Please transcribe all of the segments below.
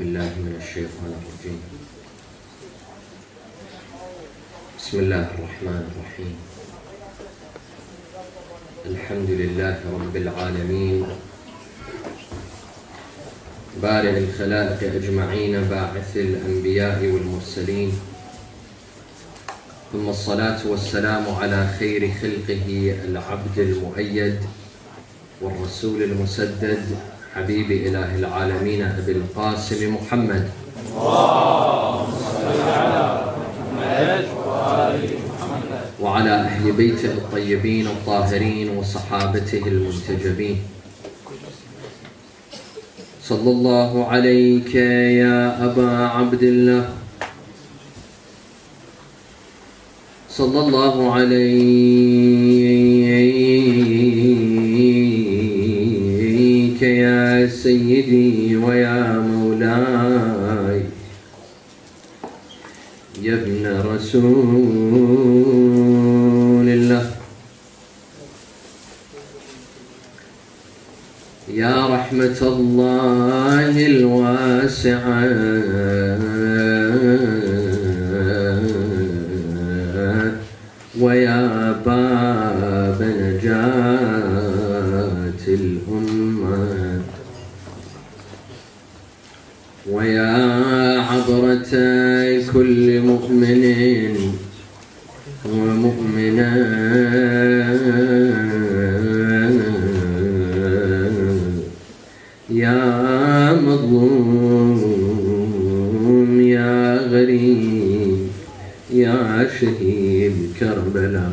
بالله من الشيطان الرجيم. بسم الله الرحمن الرحيم. الحمد لله رب العالمين بارئ الخلائق أجمعين باعث الأنبياء والمرسلين، ثم الصلاة والسلام على خير خلقه العبد المؤيد والرسول المسدد حبيب إله العالمين أبي القاسم محمد، اللهم صل على محمد وآل محمد، وعلى أهل بيته الطيبين الطاهرين وصحابته المنتجبين. صلى الله عليك يا أبا عبد الله، صلى الله عليك يا سيدي ويا مولاي يا ابن رسول الله، يا رحمة الله الواسعة ويا باب نجاة الأمة، ويا عبرة كل مؤمن ومؤمنة، يا مظلوم يا غريب يا شهيد كربلاء.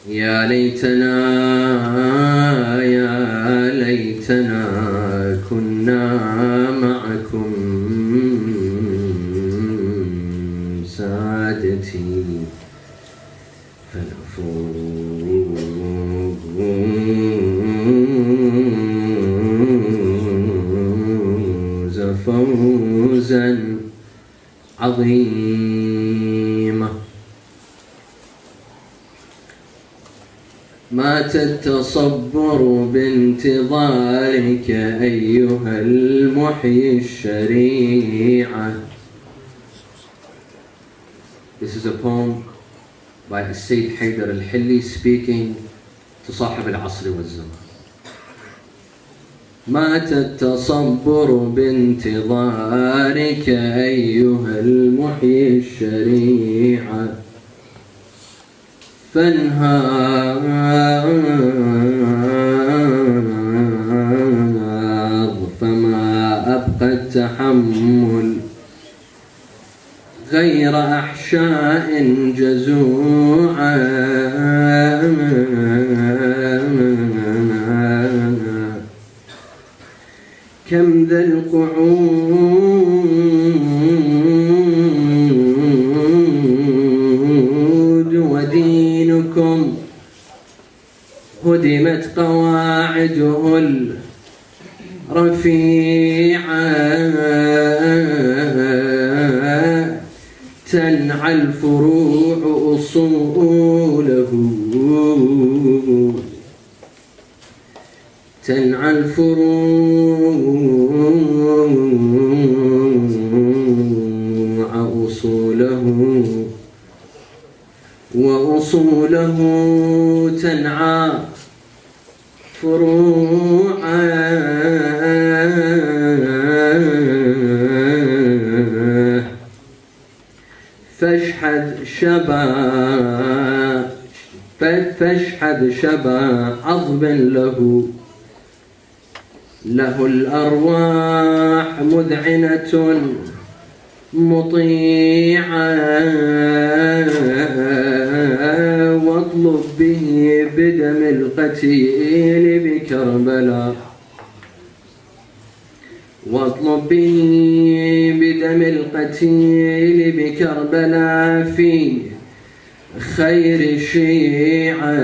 يا ليتنا كنا معكم سادتي فنفوز فوزا عظيمة. مات التصبر بانتظارك أيها المحيي الشريعة. This is a poem by Sayyid Haydar al-Hilli speaking to صاحب العصر والزمان. مات التصبر بانتظارك أيها المحيي الشريعة، فانهاض فما أبقى التحمل غير أحشاء جزوعا، كم ذا القعود ودينكم هدمت قواعده الرفيعة، تنعى الفروع أصوله، تنعى الفروع أصوله، وأصوله تنعى فروعا، فاشحذ شبا عظم له الأرواح مذعنة مطيعة، واطلب به بدم القتيل بكربلاء، واطلب به بدم القتيل بكربلاء في خير الشيعة.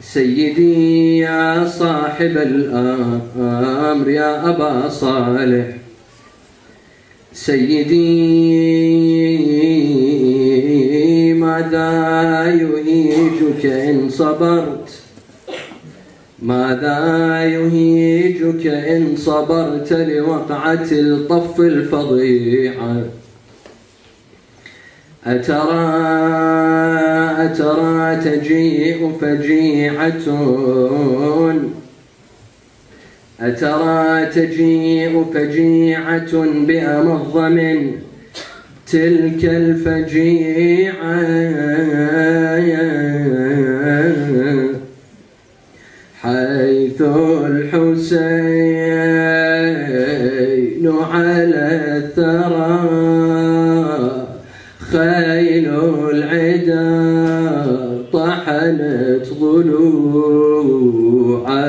سيدي يا صاحب الأمر يا أبا صالح، سيدي ماذا يهيجك إن صبرت، ماذا يهيجك ويلك إن صبرت لوقعة الطف الفظيعة أترى تجيء فجيعة بأمض من تلك الفجيعة حيث الحسين على الثرى خيل العدا طحنت ضلوعا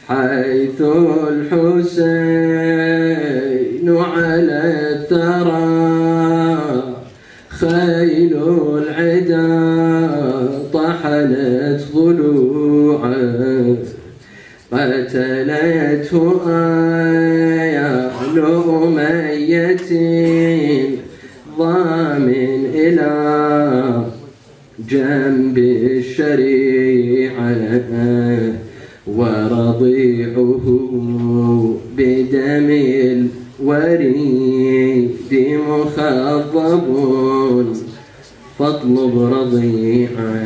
حيث الحسين على الثرى خيل العدا طحنت ضلوعا قتلته آيال أمية ضامن إلى جنب الشريعة ورضيعه بدم الوريد مخضب فاطلب رضيعه.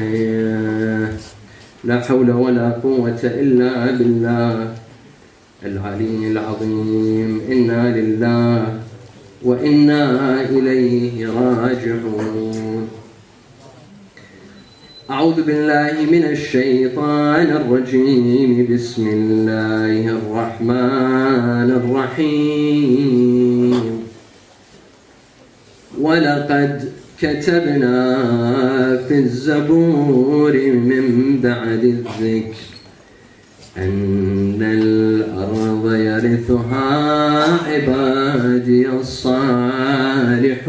لا حول ولا قوة إلا بالله العلي العظيم. إنا لله وإنا إليه راجعون. أعوذ بالله من الشيطان الرجيم. بسم الله الرحمن الرحيم. ولقد كتبنا في الزبور من بعد الذكر أن الأرض يرثها عبادي الصالحون.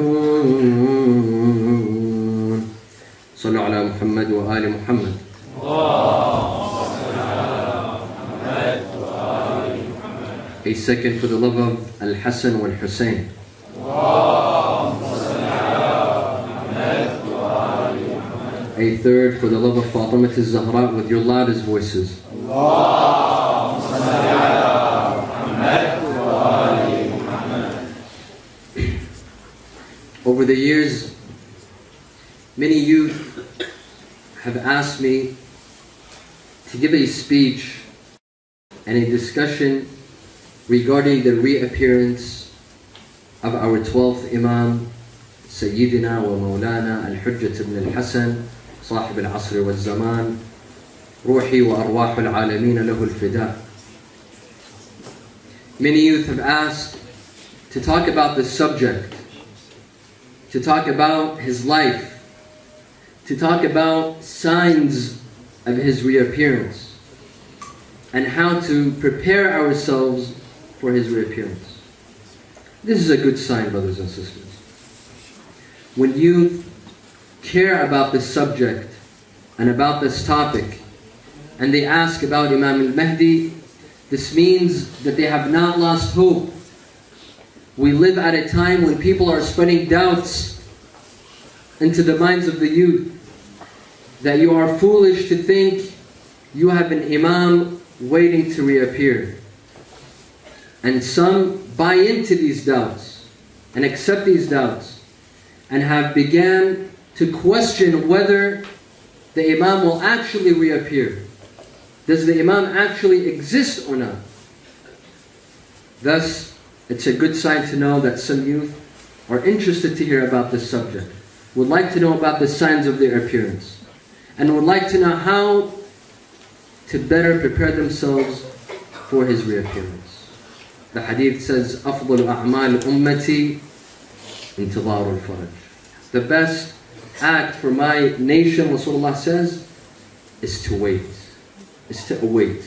صلوا على محمد وآل محمد. A second for the love of Al-Hassan wal-Hussein. A third for the love of Fatima al-Zahra with your loudest voices. Over the years, many youth have asked me to give a speech and a discussion regarding the reappearance of our 12th Imam, Sayyidina wa Mawlana al-Hujjat ibn al-Hassan, صاحب العصر والزمان، روحي وأرواح العالمين له الفداء. Many youth have asked to talk about this subject, to talk about his life, to talk about signs of his reappearance, and how to prepare ourselves for his reappearance. This is a good sign, brothers and sisters. When youth care about this subject and about this topic, and they ask about Imam al-Mahdi, this means that they have not lost hope. We live at a time when people are spreading doubts into the minds of the youth, that you are foolish to think you have an Imam waiting to reappear. And some buy into these doubts and accept these doubts and have began to question whether the Imam will actually reappear. Does the Imam actually exist or not? Thus, it's a good sign to know that some youth are interested to hear about this subject, would like to know about the signs of their appearance, and would like to know how to better prepare themselves for his reappearance. The hadith says, أفضل أعمال أمتي انتظار الفرج. The best act for my nation, Rasulullah says, is to wait, is to await.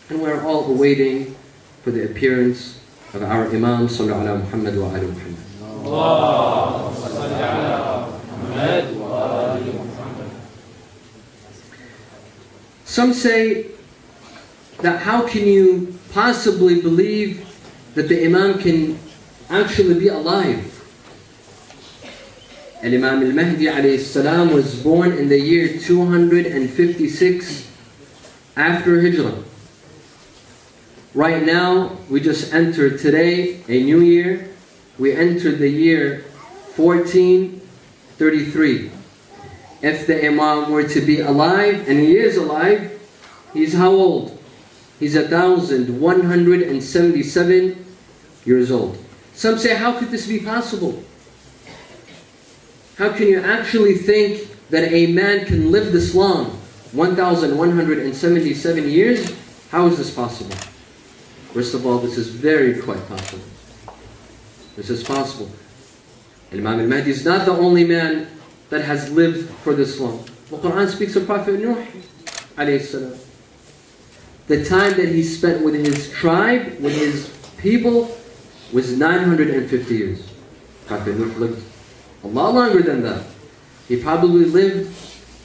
And we're all awaiting for the appearance of our Imam, sallallahu ala Muhammad wa ala Muhammad. Some say that how can you possibly believe that the Imam can actually be alive? Imam al-Mahdi alayhi salam was born in the year 256 after Hijrah. Right now, we just entered today a new year. We entered the year 1433. If the Imam were to be alive, and he is alive, he's how old? He's 1,177 years old. Some say, how could this be possible? How can you actually think that a man can live this long? 1,177 years? How is this possible? First of all, this is very quite possible. This is possible. Imam al-Mahdi is not the only man that has lived for this long. The Quran speaks of Prophet Nuh alayhi salam. The time that he spent with his tribe, with his people, was 950 years. Prophet Nuh lived a lot longer than that. He probably lived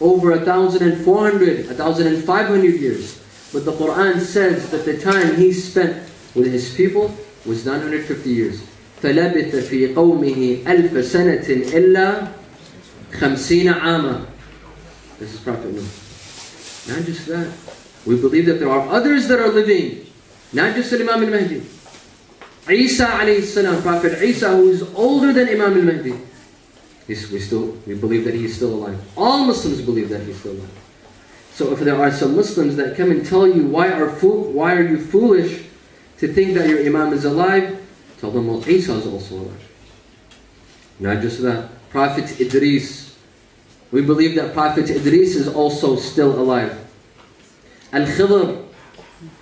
over 1,400, 1,500 years. But the Quran says that the time he spent with his people was 950 years. فَلَبِثَ فِي قَوْمِهِ أَلْفَ سَنَةٍ إِلَّا 50 عَامًا. This is Prophet Nuh. Not just that. We believe that there are others that are living. Not just Imam al-Mahdi. Isa alayhi salam, Prophet Isa, who is older than Imam al-Mahdi. We believe that he is still alive. All Muslims believe that he is still alive. So if there are some Muslims that come and tell you, why are you foolish to think that your Imam is alive? Tell them, well, Isa is also alive. Not just that. Prophet Idris. We believe that Prophet Idris is also still alive. Al-Khidr.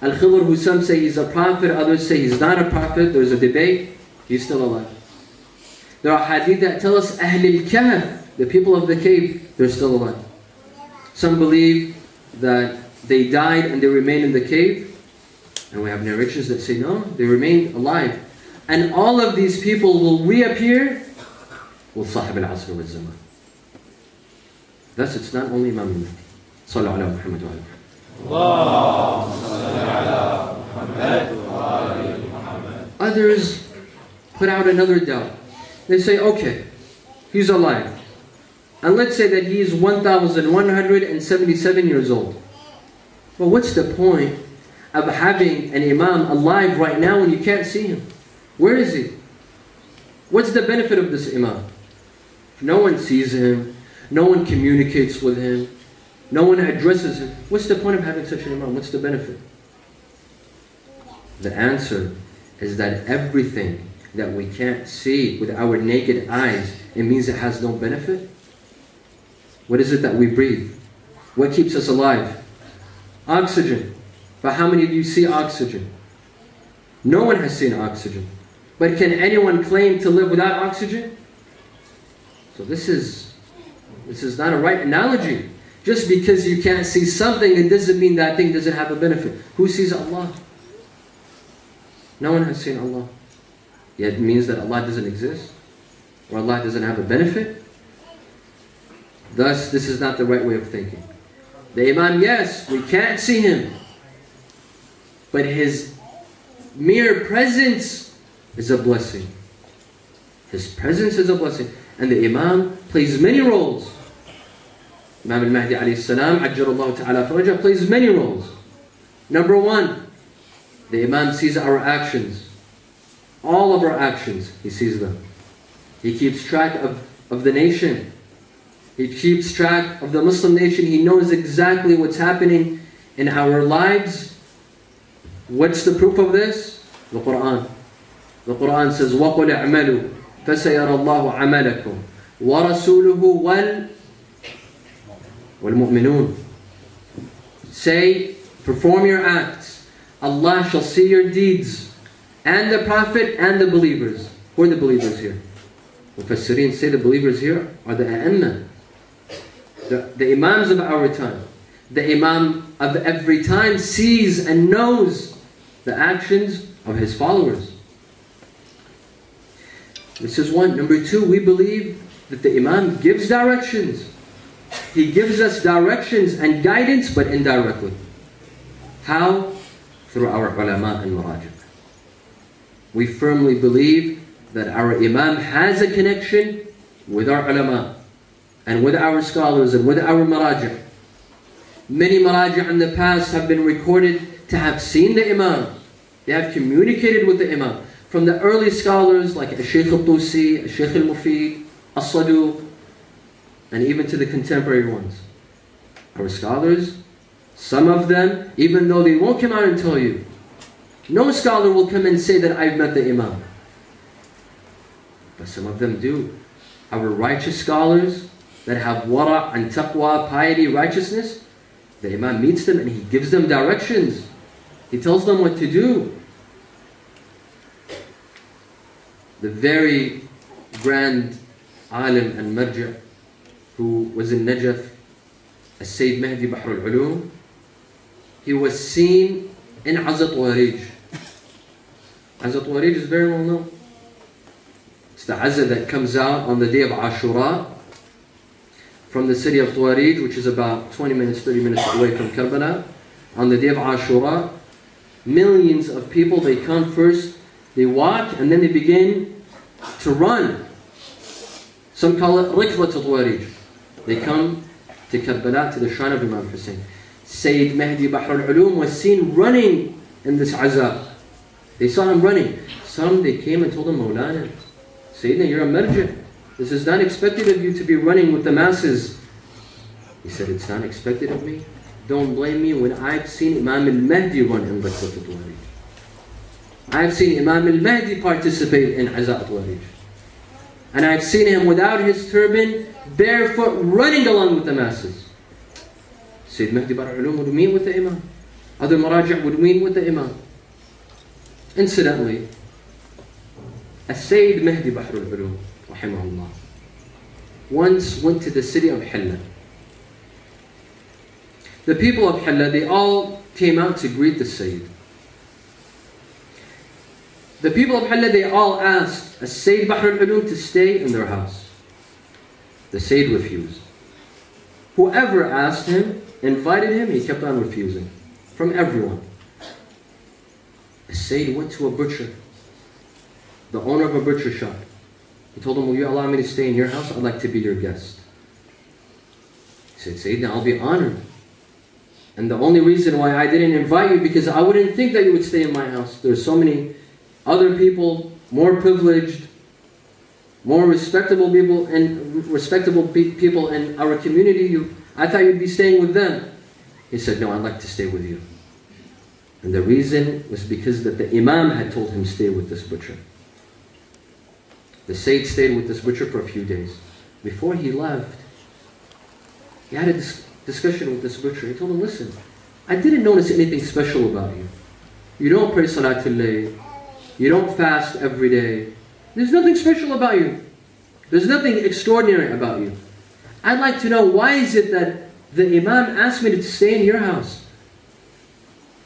Al-Khidr, who some say he's a prophet, others say he's not a prophet. There's a debate. He's still alive. There are hadith that tell us Ahl al-Kahf, the people of the cave, they're still alive. Some believe that they died and they remain in the cave. And we have narrations that say no, they remained alive. And all of these people will reappear with Sahib al-Asr wal-Zaman. Thus, it's not only Imam al-Mahdi. Sallu ala Muhammad wa ala Muhammad. Others put out another doubt. They say, okay, he's alive. And let's say that he is 1,177 years old. Well, what's the point of having an Imam alive right now when you can't see him? Where is he? What's the benefit of this Imam? No one sees him. No one communicates with him. No one addresses him. What's the point of having such an Imam? What's the benefit? The answer is that everything that we can't see with our naked eyes, it means it has no benefit. What is it that we breathe? What keeps us alive? Oxygen. But how many of you see oxygen? No one has seen oxygen. But can anyone claim to live without oxygen? So this is not a right analogy. Just because you can't see something, it doesn't mean that thing doesn't have a benefit. Who sees Allah? No one has seen Allah. Yet it means that Allah doesn't exist, or Allah doesn't have a benefit. Thus, this is not the right way of thinking. The Imam, yes, we can't see him, but his mere presence is a blessing. His presence is a blessing. And the Imam plays many roles. Imam al-Mahdi alayhi salam, ajjalallahu ta'ala farajah, plays many roles. Number one, the Imam sees our actions. All of our actions, he sees them. He keeps track of the nation. He keeps track of the Muslim nation. He knows exactly what's happening in our lives. What's the proof of this? The Quran. The Quran says, وَقُلْ اعْمَلُوا فَسَيَرَى اللَّهُ عَمَلَكُمْ وَرَسُولُهُ وَالْمُؤْمِنُونَ. Say, perform your acts. Allah shall see your deeds. And the Prophet and the believers. Who are the believers here? Mufassirin say the believers here are the A'imma. The Imams of our time. The Imam of every time sees and knows the actions of his followers. This is one. Number two, we believe that the Imam gives directions. He gives us directions and guidance, but indirectly. How? Through our ulama and maraji'. We firmly believe that our Imam has a connection with our ulama and with our scholars and with our maraji'. Many maraji' in the past have been recorded to have seen the Imam They have communicated with the Imam. From the early scholars like Shaykh al-Tusi, Shaykh al-Mufid, As-Saduq, and even to the contemporary ones. Our scholars, some of them, even though they won't come out and tell you, no scholar will come and say that I've met the Imam. But some of them do. Our righteous scholars that have wara' and taqwa, piety, righteousness, the Imam meets them and he gives them directions. He tells them what to do. The very grand alim and marja' who was in Najaf, Sayyid Mahdi Bahr al-Ulum, he was seen in Azat Warij. Azat Warij is very well known. It's the Azza that comes out on the day of Ashura from the city of Tuarij, which is about 20 minutes, 30 minutes away from Karbala. On the day of Ashura, millions of people, they come first, they walk, and then they begin to run. Some call it Rikvat Tuarij. They come to Karbala, to the shrine of Imam Hussein. Sayyid Mahdi Bahr al-Ulum was seen running in this azab. They saw him running. Some, they came and told him, Mawlana, Sayyidina, you're a marja'. This is not expected of you to be running with the masses. He said, it's not expected of me. Don't blame me when I've seen Imam al-Mahdi run in Rikvat al-Warij. I've seen Imam al-Mahdi participate in Azat al-Warij. And I've seen him without his turban, barefoot, running along with the masses. Sayyid Mahdi Bahr al-Ulum would meet with the Imam. Other maraji' would meet with the Imam. Incidentally, Sayyid Mahdi Bahr al-Ulum, rahimahullah, once went to the city of Hilla. The people of Hilla, they all came out to greet the Sayyid. The people of Hilla, they all asked Sayyid Bahr al-Ulum to stay in their house. The Sayyid refused. Whoever asked him, invited him, he kept on refusing. From everyone. The Sayyid went to a butcher, the owner of a butcher shop. He told him, will you allow me to stay in your house? I'd like to be your guest. He said, Sayyidina, I'll be honored. And the only reason why I didn't invite you, because I wouldn't think that you would stay in my house. There's so many other people, more privileged, more respectable people in our community. I thought you'd be staying with them. He said, no, I'd like to stay with you. And the reason was because that the Imam had told him stay with this butcher. The Sayyid stayed with this butcher for a few days. Before he left, he had a discussion with this butcher. He told him, listen, I didn't notice anything special about you. You don't pray Salatul Layl. You don't fast every day. There's nothing special about you. There's nothing extraordinary about you. I'd like to know, why is it that the Imam asked me to stay in your house?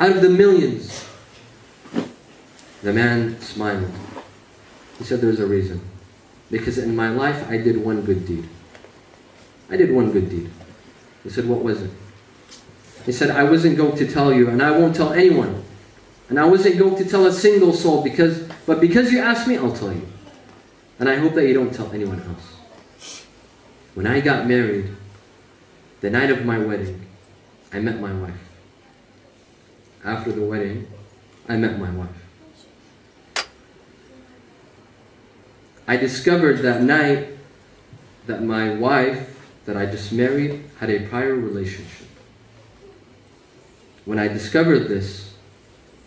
Out of the millions. The man smiled. He said, there's a reason. Because in my life, I did one good deed. I did one good deed. He said, what was it? He said, I wasn't going to tell you, and I won't tell anyone. And I wasn't going to tell a single soul, but because you asked me, I'll tell you. And I hope that you don't tell anyone else. When I got married, the night of my wedding, I met my wife. After the wedding, I met my wife. I discovered that night that my wife that I just married had a prior relationship. When I discovered this,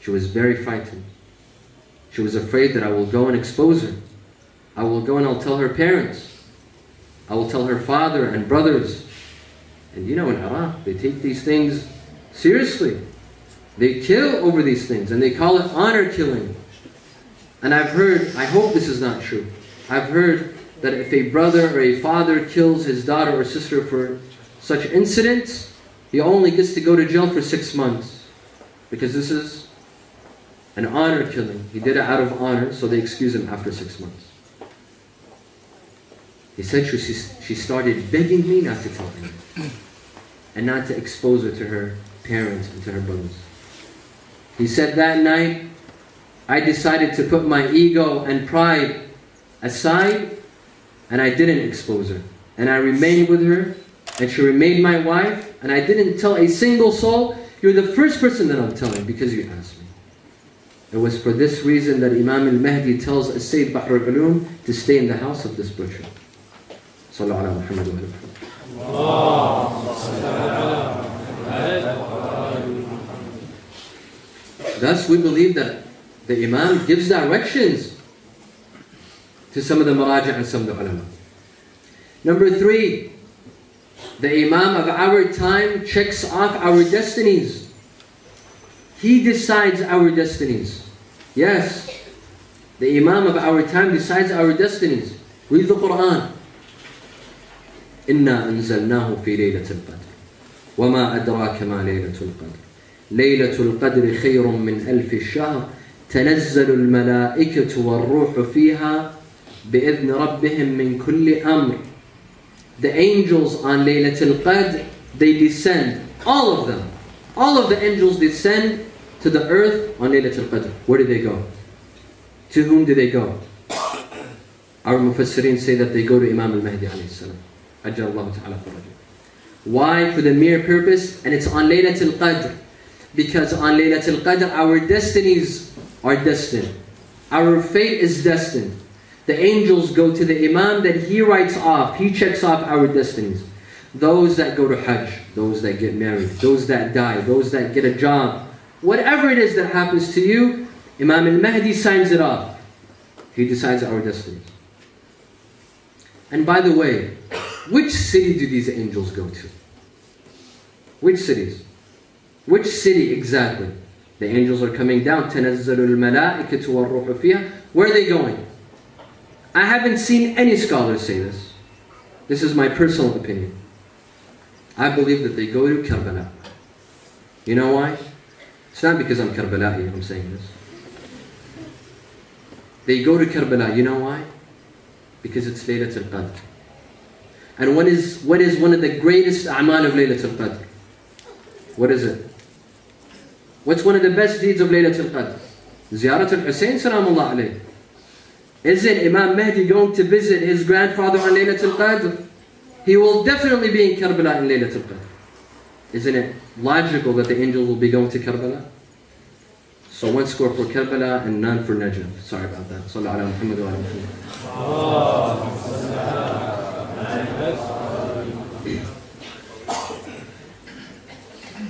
she was very frightened. She was afraid that I will go and expose her. I will go and I'll tell her parents. I will tell her father and brothers. And you know, in Iraq, they take these things seriously. They kill over these things, and they call it honor killing. And I've heard, I hope this is not true, I've heard that if a brother or a father kills his daughter or sister for such incidents, he only gets to go to jail for 6 months. Because this is an honor killing. He did it out of honor, so they excuse him after 6 months. He said she started begging me not to tell him, and not to expose her to her parents and to her brothers. He said that night, I decided to put my ego and pride aside, and I didn't expose her. And I remained with her, and she remained my wife, and I didn't tell a single soul. You're the first person that I'm telling because you asked me. It was for this reason that Imam al-Mahdi tells As-Sayyid Bahr al-Ulum to stay in the house of this butcher. Sallallahu ala Muhammad wa ala. Thus we believe that the Imam gives directions to some of the maraji' and some of the ulama. Number 3, the Imam of our time checks off our destinies. He decides our destinies. Yes, the Imam of our time decides our destinies. Read the Quran. إِنَّا أَنزَلْنَاهُ فِي لَيْلَةِ الْقَدْرِ وَمَا أَدْرَاكَ مَا لَيْلَةُ الْقَدْرِ لَيْلَةُ الْقَدْرِ خَيْرٌ مِّنْ أَلْفِ الشَّهْرِ تَنَزَّلُ الْمَلَائِكَةُ وَالرُّوحُ فِيهَا بِإِذْنِ رَبِّهِمْ مِنْ كُلِّ أَمْرٍ. The angels on Laylatul Qadr, they descend, all of them. All of the angels descend to the earth on Laylatul Qadr. Where do they go? To whom do they go? Our Mufassirin say that they go to Imam al-Mahdi alayhi salam. Ajjallahu ta'ala farajah. Why? For the mere purpose, and it's on Laylatul Qadr. Because on Laylatul Qadr, our destinies are destined. Our fate is destined. The angels go to the Imam, that he writes off, he checks off our destinies. Those that go to Hajj, those that get married, those that die, those that get a job, whatever it is that happens to you, Imam al-Mahdi signs it off. He decides our destinies. And by the way, which city do these angels go to? Which cities? Which city exactly? The angels are coming down. تَنَزَّلُ الْمَلَائِكَةُ وَالرُّوحُ فِيهَا. Where are they going? I haven't seen any scholars say this. This is my personal opinion. I believe that they go to Karbala. You know why? It's not because I'm Karbala'i I'm saying this. They go to Karbala. You know why? Because it's Laylatul Qadr. And what is one of the greatest a'mal of Laylatul Qadr? What is it? What's one of the best deeds of Laylatul Qadr? Ziyaratul Hussein salamullah alayhi. Isn't Imam Mahdi going to visit his grandfather on Laylatul Qadr? He will definitely be in Karbala in Laylatul Qadr. Isn't it logical that the angel will be going to Karbala? So one score for Karbala and none for Najaf. Sorry about that. Sallallahu ala Muhammad wa ala Muhammad.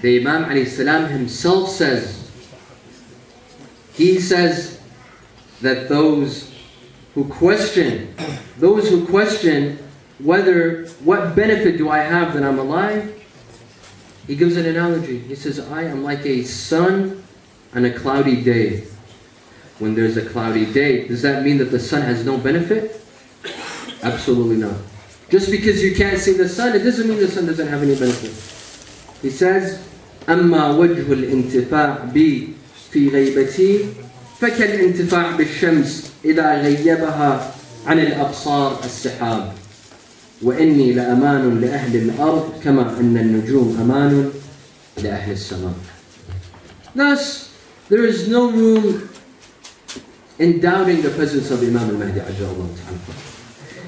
The Imam alayhi salam himself says, he says that those who question whether, what benefit do I have that I'm alive? He gives an analogy. He says, I am like a sun on a cloudy day. When there's a cloudy day, does that mean that the sun has no benefit? Absolutely not. Just because you can't see the sun, it doesn't mean the sun doesn't have any benefit. He says, أما وجه الانتفاع بي في غيبتي فكالانتفاع بالشمس إذا غيبها عن الأبصار السحاب وإني لأمان لأهل الأرض كما أن النجوم أمان لأهل السماء. Thus, there is no room in doubting the presence of Imam al-Mahdi ajjallahu ta'ala.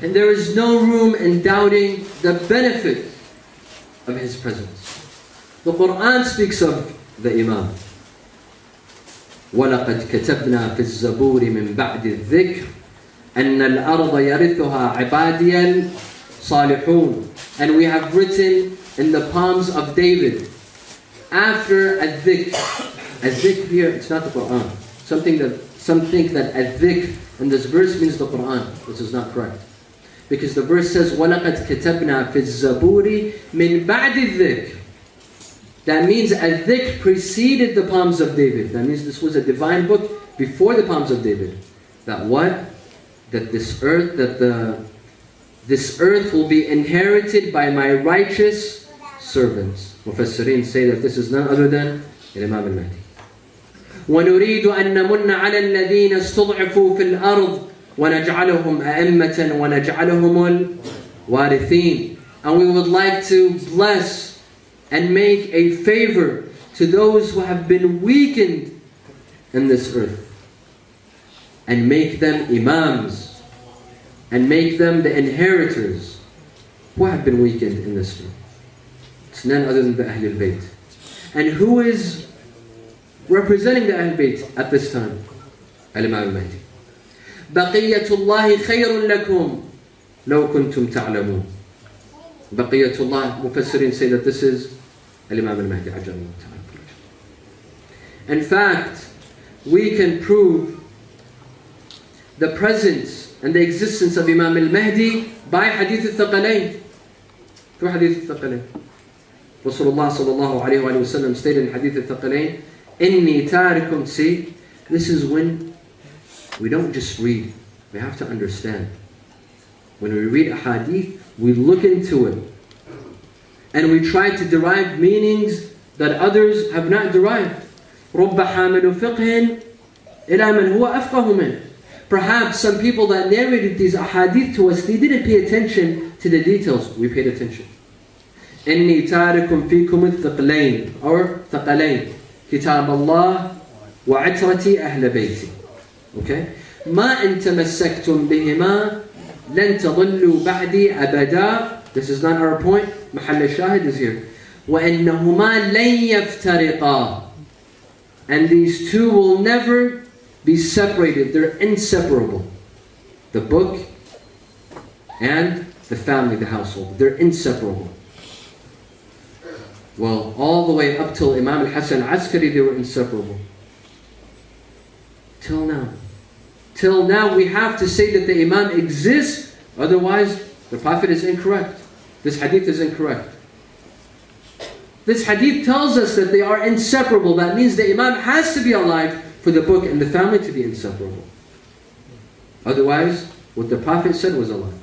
And there is no room in doubting the benefit of his presence. The Quran speaks of the Imam. وَلَقَدْ كَتَبْنَا فِي الزَّبُورِ مِنْ بَعْدِ الذِّكْرِ أَنَّ الْأَرْضَ يَرِثُهَا عِبَادِيَ الصَّالِحُونَ. And we have written in the palms of David, after al-dhikr. Al-dhikr here, it's not the Quran. Some think that al-dhikr in this verse means the Quran, which is not correct. Because the verse says, وَلَقَدْ كَتَبْنَا فِي الزَّبُورِ مِنْ بَعْدِ الذِّكْرِ. That means al-dhikr preceded the palms of David. That means this was a divine book before the palms of David. That what? That this earth will be inherited by my righteous servants. Mufassirin say that this is none other than Imam al-Mahdi. وَنُرِيدُ أَن نَمُنَّ عَلَى الَّذِينَ اسْتُضْعِفُوا فِي الْأَرْضِ وَنَجْعَلَهُمْ أَئِمَّةً وَنَجْعَلَهُمُ الْوَارِثِينَ. And we would like to bless and make a favor to those who have been weakened in this earth, and make them imams, and make them the inheritors who have been weakened in this earth. It's none other than the Ahlul Bayt. And who is representing the Ahl Bayt at this time. Al-Imam al-Mahdi. Baqiyatullahi khayrun lakum law kuntum ta'lamun. Baqiyatullah, Mufassirin say that this is Al-Imam al-Mahdi. In fact, we can prove the presence and the existence of Imam al-Mahdi by Hadith al-Thaqalayn. Through Hadith al-Thaqalayn. Rasulullah sallallahu alayhi wa sallam stated in Hadith al-Thaqalayn, Inni tarikum, see, this is when we don't just read, we have to understand. When we read a hadith, we look into it. And we try to derive meanings that others have not derived. رُبَّ حَامِلُ فِقْهٍ إِلَى مَنْ هُوَ أَفْقَهُ مِنْ. Perhaps some people that narrated these ahadith to us, they didn't pay attention to the details. We paid attention. إِنِّي تَارِكُمْ فِيكُمُ الثَّقْلَيْنِ or ثَقَلَيْنِ كِتَابَ اللَّهِ وَعِتْرَةِ أَهْلَ بَيْتِ. Okay? مَا إِن تَمَسَّكْتُمْ بِهِمَا لَن تَضِلُّوا بَعْدِي أَبَدًا. This is not our point. محل الشاهد is here. وَإِنَّهُمَا لَن يَفْتَرِقَا. And these two will never be separated. They're inseparable. The book and the family, the household. They're inseparable. Well, all the way up till Imam al-Hasan al-Askari, they were inseparable. Till now. Till now we have to say that the Imam exists, otherwise the Prophet is incorrect. This hadith is incorrect. This hadith tells us that they are inseparable. That means the Imam has to be alive for the book and the family to be inseparable. Otherwise, what the Prophet said was a lie.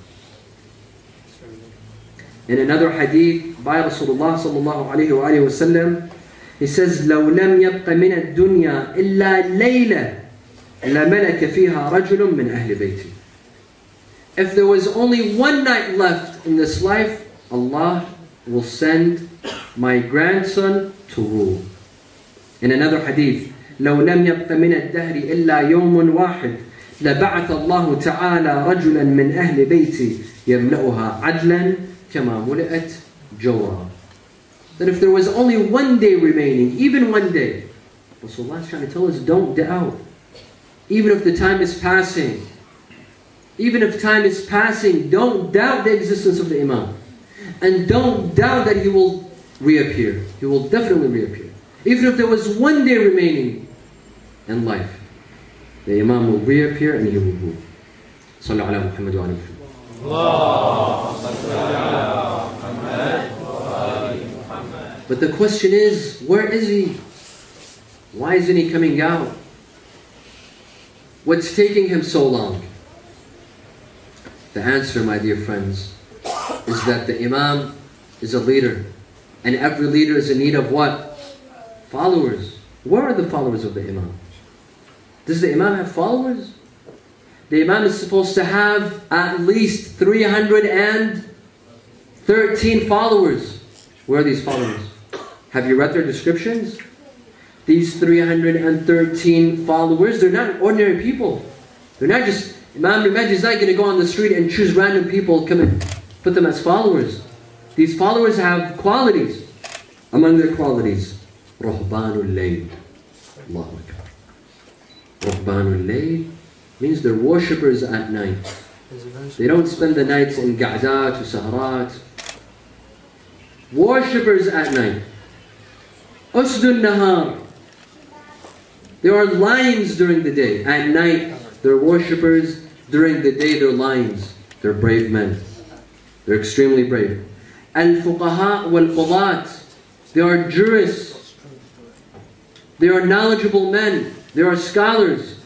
In another hadith by Rasulullah sallallahu alayhi wa sallam, he says, لَوْ لَمْ يَبْقَ مِنَ الدُّنْيَا إِلَّا لَيْلَةً لَمَلَكَ فِيهَا رَجُلٌ مِّنْ أَهْلِ بَيْتِ. If there was only one night left in this life, Allah will send my grandson to rule. In another hadith, لو لم يبق من الدهر إلا يوم واحد لبعث الله تعالى رجلا من أهل بيتي يملأها عدلا كما ملئت جورا. That if there was only one day remaining, even one day, Rasulullah is trying to tell us, don't doubt. Even if the time is passing, don't doubt the existence of the Imam. And don't doubt that he will reappear. He will definitely reappear. Even if there was one day remaining in life, the Imam will reappear and he will rule. Sallu ala Muhammad wa ala Muhammad. But the question is, where is he? Why isn't he coming out? What's taking him so long? The answer, my dear friends, is that the Imam is a leader. And every leader is in need of what? Followers. Where are the followers of the Imam? Does the Imam have followers? The Imam is supposed to have at least 313 followers. Where are these followers? Have you read their descriptions? These 313 followers, they're not ordinary people. They're not just, Imam al-Mahdi is not going to go on the street and choose random people, come and put them as followers. These followers have qualities. Among their qualities, Ruhbanul Layl. Allahu Akbar. Ruhbanul Layl means they're worshippers at night. They don't spend the nights in Ga'dat or Saharat. Worshippers at night. Usdun Nahar. There are lions during the day. At night, they're worshippers. During the day, they're lions. They're brave men. They're extremely brave. Al-Fuqaha wal-Qudat. They are jurists. They are knowledgeable men. They are scholars.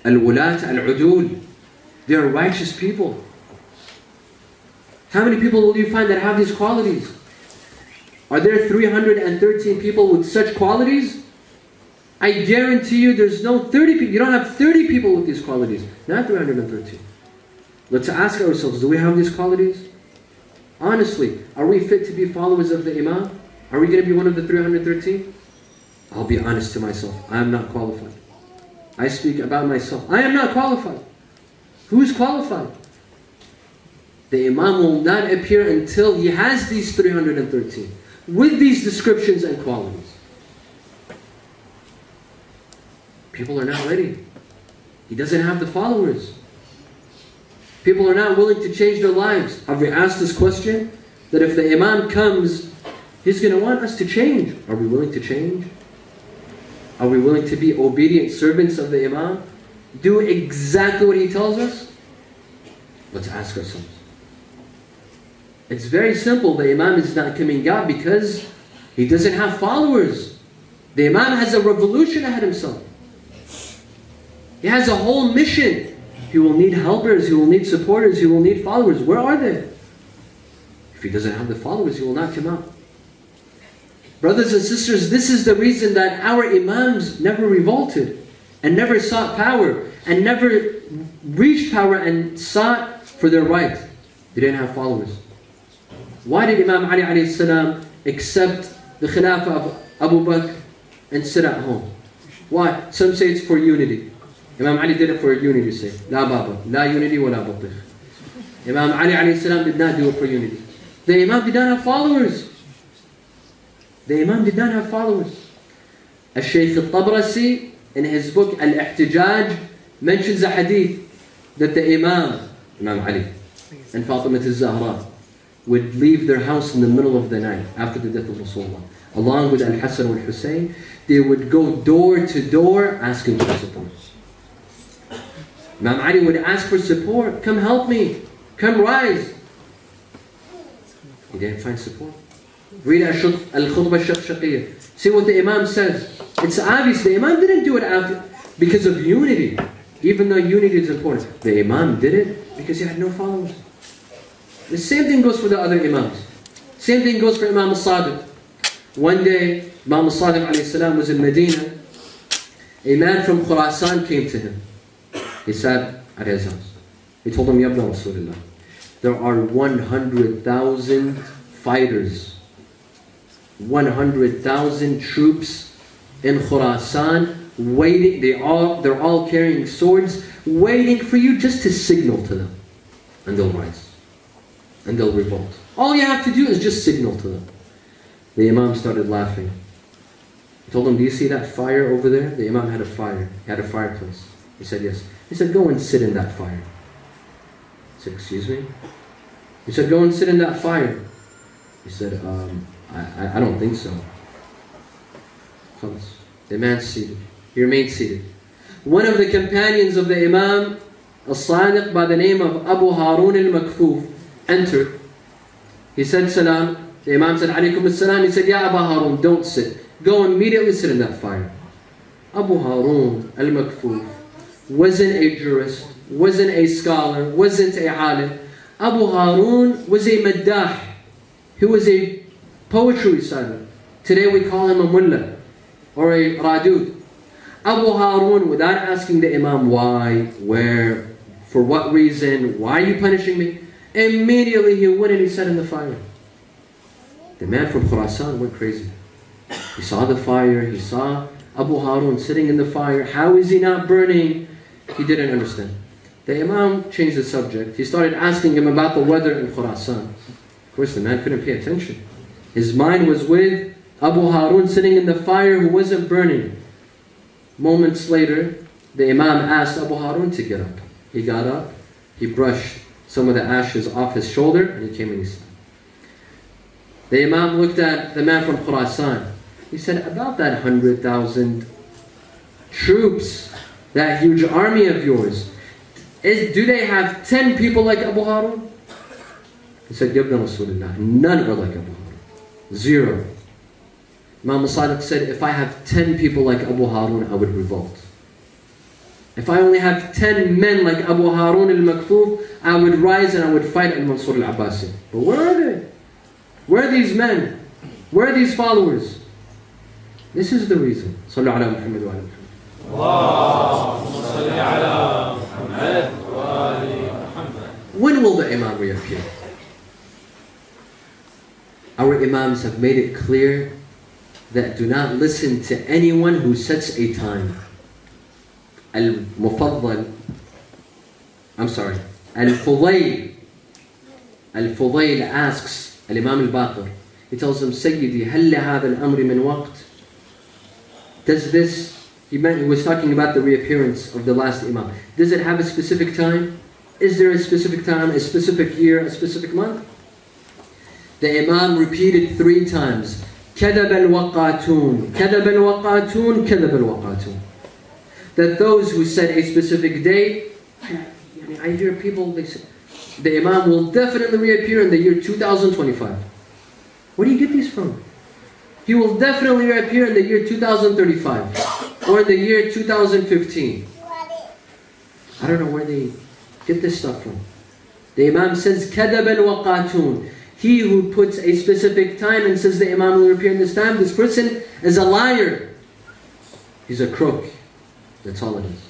Al-Wulat al-Udul. They are righteous people. How many people will you find that have these qualities? Are there 313 people with such qualities? I guarantee you there's no 30 people. You don't have 30 people with these qualities. Not 313. Let's ask ourselves, do we have these qualities? Honestly, are we fit to be followers of the Imam? Are we going to be one of the 313? I'll be honest to myself. I am not qualified. I speak about myself. I am not qualified. Who's qualified? The Imam will not appear until he has these 313 with these descriptions and qualities. People are not ready. He doesn't have the followers. People are not willing to change their lives. Have we asked this question? That if the Imam comes, he's going to want us to change. Are we willing to change? Are we willing to be obedient servants of the Imam? Do exactly what he tells us? Let's ask ourselves. It's very simple. The Imam is not coming out because he doesn't have followers. The Imam has a revolution ahead of himself. He has a whole mission. He will need helpers, he will need supporters, he will need followers. Where are they? If he doesn't have the followers, he will not come out. Brothers and sisters, this is the reason that our Imams never revolted and never sought power and never reached power and sought for their right. They didn't have followers. Why did Imam Ali alayhi salam accept the Khilafah of Abu Bakr and sit at home? Why? Some say it's for unity. Imam Ali did it for unity's sake. La baba, la unity wa la batikh. Imam Ali alayhi salam did not do it for unity. The Imam did not have followers. The Imam did not have followers. Al-Shaykh al-Tabrasi in his book Al-Ihtijaj mentions a hadith that the Imam Ali and Fatima al-Zahra would leave their house in the middle of the night after the death of Rasulullah. Along with Al-Hasan and Al-Hussein, they would go door to door asking for support. Imam Ali would ask for support. Come help me. Come rise. He didn't find support. Read Al-Khutbah Al-Shaqshaqiyah. See what the Imam says. It's obvious the Imam didn't do it because of unity. Even though unity is important. The Imam did it because he had no followers. The same thing goes for the other Imams. Same thing goes for Imam al-Sadiq. One day, Imam al-Sadiq alayhi salam was in Medina. A man from Khurasan came to him. He sat at his house. He told him, Yabna Rasulullah, there are 100,000 fighters, 100,000 troops in Khurasan waiting. They're all carrying swords, waiting for you just to signal to them. And they'll rise. And they'll revolt. All you have to do is just signal to them. The Imam started laughing. He told him, do you see that fire over there? The Imam had a fire. He had a fireplace. He said, yes. He said, go and sit in that fire. He said, excuse me? He said, go and sit in that fire. He said, I don't think so. The man's seated. He remained seated. One of the companions of the Imam, al-Sadiq, by the name of Abu Harun al-Makfuf, entered. He said, salam. The Imam said, alaykum as-salam. He said, Ya Abu Harun, don't sit. Go immediately sit in that fire. Abu Harun al-Makfuf wasn't a jurist, wasn't a scholar, wasn't a alim. Abu Harun was a maddah. He was a poetry reciter. Today we call him a mullah or a radud. Abu Harun, without asking the Imam why, where, for what reason, why are you punishing me? Immediately he went and he sat in the fire. The man from Khurasan went crazy. He saw the fire, he saw Abu Harun sitting in the fire. How is he not burning? He didn't understand. The Imam changed the subject. He started asking him about the weather in Khurasan. Of course, the man couldn't pay attention. His mind was with Abu Harun sitting in the fire who wasn't burning. Moments later, the Imam asked Abu Harun to get up. He got up, he brushed some of the ashes off his shoulder, and he came and he sat. The Imam looked at the man from Khurasan. He said, about that 100,000 troops, that huge army of yours, do they have 10 people like Abu Harun? He said, Yabna Rasulullah, none are like Abu Harun. Zero. Imam al-Sadiq said, if I have 10 people like Abu Harun, I would revolt. If I only have 10 men like Abu Harun al-Makfuf, I would rise and I would fight al-Mansur al-Abbasi. But where are they? Where are these men? Where are these followers? This is the reason. Sallu ala Muhammad wa ala Muhammad. Allahumma salli ala Muhammad wa ala Muhammad. When will the Imam reappear? Our Imams have made it clear that do not listen to anyone who sets a time. Al-Fudayl asks Al-Imam al-Baqir, he tells him, Sayyidi, هل لهذا الأمر من وقت? Does this He was talking about the reappearance of the last Imam. Does it have a specific time? Is there a specific time, a specific year, a specific month? The Imam repeated 3 times, كَذَبَ الْوَقَاتُونَ كَذَبَ الْوَقَاتُونَ كَذَبَ الْوَقَاتُونَ. That those who said a specific date, I hear people, they say, the Imam will definitely reappear in the year 2025. Where do you get these from? He will definitely reappear in the year 2035 or the year 2015. I don't know where they get this stuff from. The Imam says, كَذَبَ الْوَقَاتُونَ. He who puts a specific time and says the Imam will appear in this time, this person is a liar. He's a crook. That's all it is.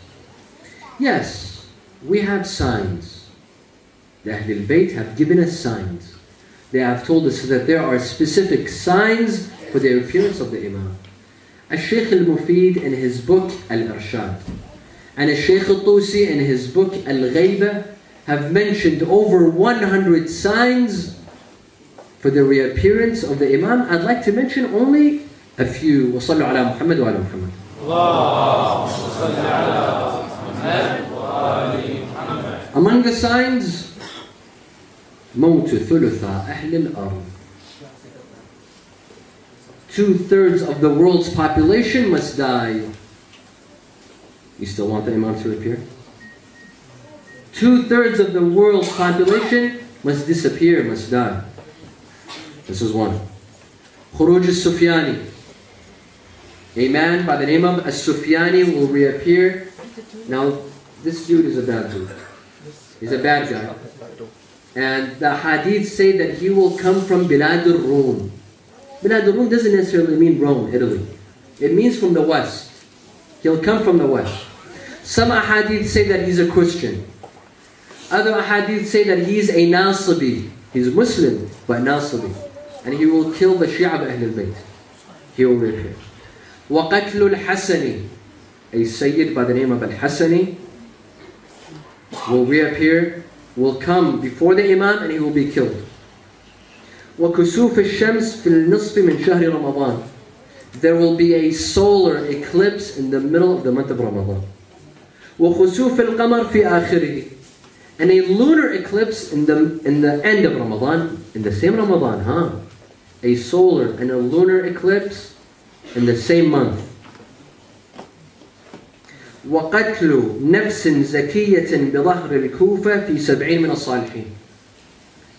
Yes, we have signs. The Ahlul Bayt have given us signs. They have told us that there are specific signs for the appearance of the Imam. Al-Shaykh al-Mufid in his book Al-Irshad and Al-Shaykh al-Tusi in his book Al-Ghayba have mentioned over 100 signs for the reappearance of the Imam. I'd like to mention only a few. وَصَلُّوا عَلَى مُحَمَّدٍ وَعَلَى مُحَمَّدٍ. Among the signs, موت ثلث أهل الأرض. 2/3 of the world's population must die. You still want the Imam to appear? 2/3 of the world's population must disappear, must die. This is one. Khuruj al-Sufyani. A man by the name of al-Sufyani will reappear. Now, this dude is a bad dude. He's a bad guy. And the hadith say that he will come from Bilad al-Rum. Bilad al-Rum doesn't necessarily mean Rome, Italy. It means from the west. He'll come from the west. Some hadith say that he's a Christian. Other hadith say that he's a Nasibi. He's Muslim, but Nasibi. And he will kill the Shia of Ahlul Bayt. He will reappear. وَقَتْلُ الْحَسَنِ. A Sayyid by the name of Al-Hasani will reappear, will come before the Imam, and he will be killed. وَكُسُوفِ الشَّمْسِ فِي النِّصْفِ مِنْ شَهْرِ رَمَضَانِ. There will be a solar eclipse in the middle of the month of Ramadan. وَخُسُوفِ الْقَمَرِ فِي آخِرِهِ. And a lunar eclipse in the end of Ramadan, in the same Ramadan, a solar and a lunar eclipse in the same month. وَقَتْلُ نَفْسٍ زَكِيَّةٍ بِظَهْرِ الْكُوفَةِ فِي 70 مِنَ الصَّالِحِينَ.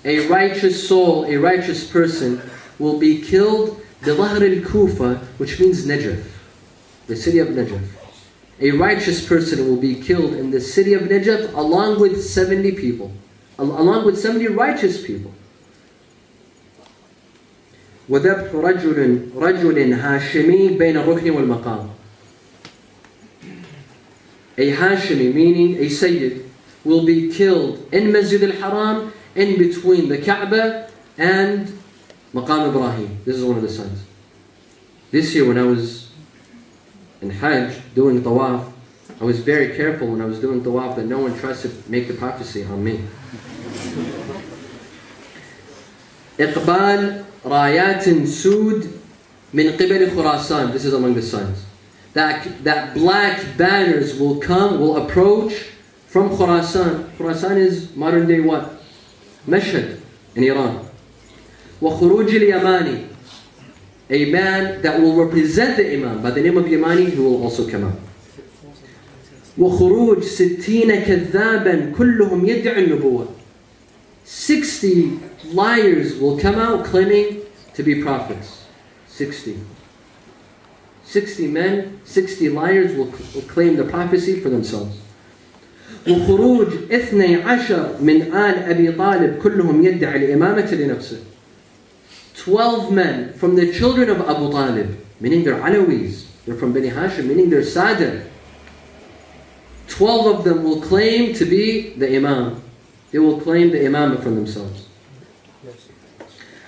A righteous soul, a righteous person will be killed بِظَهْرِ الْكُوفَةِ, which means Najaf, the city of Najaf. A righteous person will be killed in the city of Najaf along with 70 people, along with 70 righteous people. وَذَبْحُ رَجُلٍ هَاشِمِي بَيْنَ الرُّكْنِ وَالْمَقَامِ. A Hashimi, meaning a Sayyid, will be killed in Masjid al-Haram, in between the Kaaba and Maqam Ibrahim. This is one of the signs. This year when I was in Hajj doing Tawaf, I was very careful when I was doing Tawaf that no one tries to make the prophecy on me. إقبال رايات سود من قبل خراسان. This is among the signs. That black banners will come, will approach from Khurasan. Khurasan is modern day what? Mashhad in Iran. وَخُرُوجِ الْيَمَانِ. A man that will represent the Imam by the name of Yamani, who will also come out. وَخُرُوجِ 60 كَذَّابًا كُلُّهُمْ يَدْعِ النُّبُوَّةِ. 60 liars will come out claiming to be prophets. 60 men, 60 liars will claim the prophecy for themselves. وخروج 12 من آل أبي طالب كلهم يدعي الإمامة لنفسه. 12 men from the children of Abu Talib, meaning they're Alawis, they're from Bani Hashim, meaning they're Sada. 12 of them will claim to be the Imam. They will claim the Imam for themselves.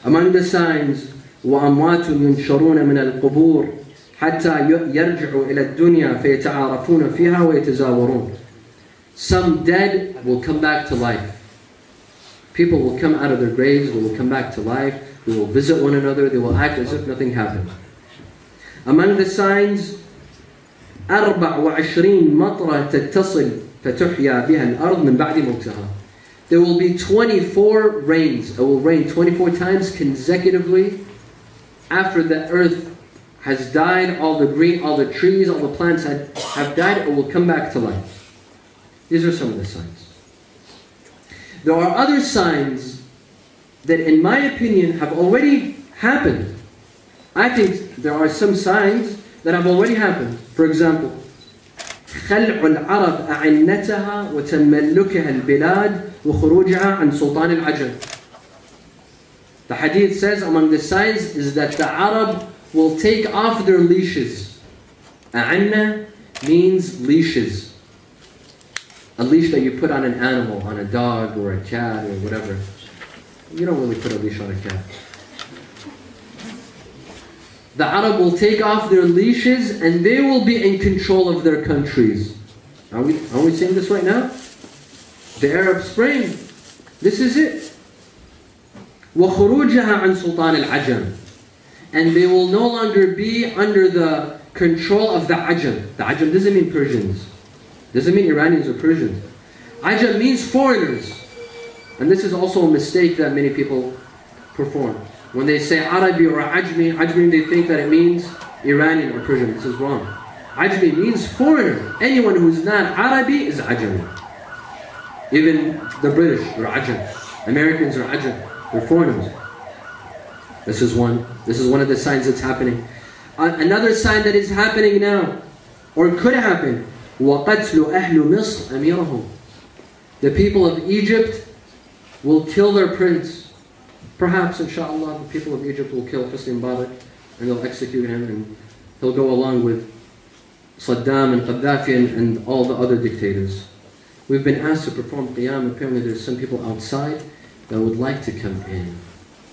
Among the signs, وأموات ينشرون من القبور حتى يرجعوا إلى الدنيا فيتعارفون فيها ويتزاورون. Some dead will come back to life. People will come out of their graves, they will come back to life, they will visit one another, they will act as if nothing happened. Among the signs, 24 مطرة تتصل فتحيا بها الأرض من بعد موتها. There will be 24 rains. It will rain 24 times consecutively after the earth has died, all the green, all the trees, all the plants have died, it will come back to life. These are some of the signs. There are other signs that, in my opinion, have already happened. I think there are some signs that have already happened. For example, خلع العرب أعنتها وتملكها البلاد وخروجها عن سلطان العجم. The hadith says among the signs is that the Arab will take off their leashes. A'anna means leashes. A leash that you put on an animal, on a dog or a cat or whatever. You don't really put a leash on a cat. The Arab will take off their leashes and they will be in control of their countries. Are we seeing this right now? The Arab Spring. This is it. وَخُرُوجَهَا عَنْ سُلْطَانِ الْعَجَمِ. And they will no longer be under the control of the Ajam. The Ajam doesn't mean Persians. Doesn't mean Iranians or Persians. Ajam means foreigners. And this is also a mistake that many people perform. When they say Arabi or Ajmi, they think that it means Iranian or Persian. This is wrong. Ajmi means foreigner. Anyone who's not Arabi is Ajami. Even the British are Ajam. Americans are Ajam. They're foreigners. This is one of the signs that's happening. Another sign that is happening now, or could happen, وَقَتْلُ أَهْلُ مِصْرَ أَمِيرَهُمْ. The people of Egypt will kill their prince. Perhaps, inshallah, the people of Egypt will kill Husni Mubarak and they'll execute him and he'll go along with Saddam and Gaddafi and all the other dictators. We've been asked to perform qiyam. Apparently there's some people outside that would like to come in.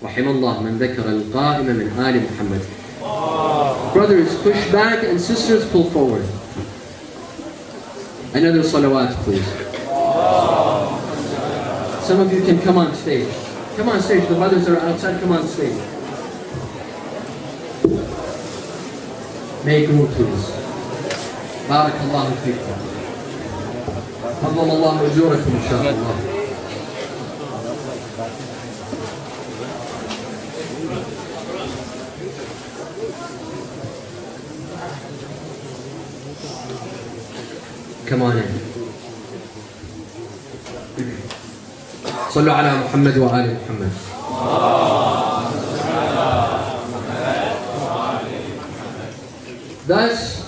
رحم الله من ذكر القائم من آل محمد. Brothers, push back and sisters, pull forward. Another salawat, please. Some of you can come on stage. Come on stage. The brothers that are outside, come on stage. Make room, please. Barakallahu feekum. عظم الله أجوركم إن شاء الله. Come on in. صلوا على محمد وآل محمد. Thus,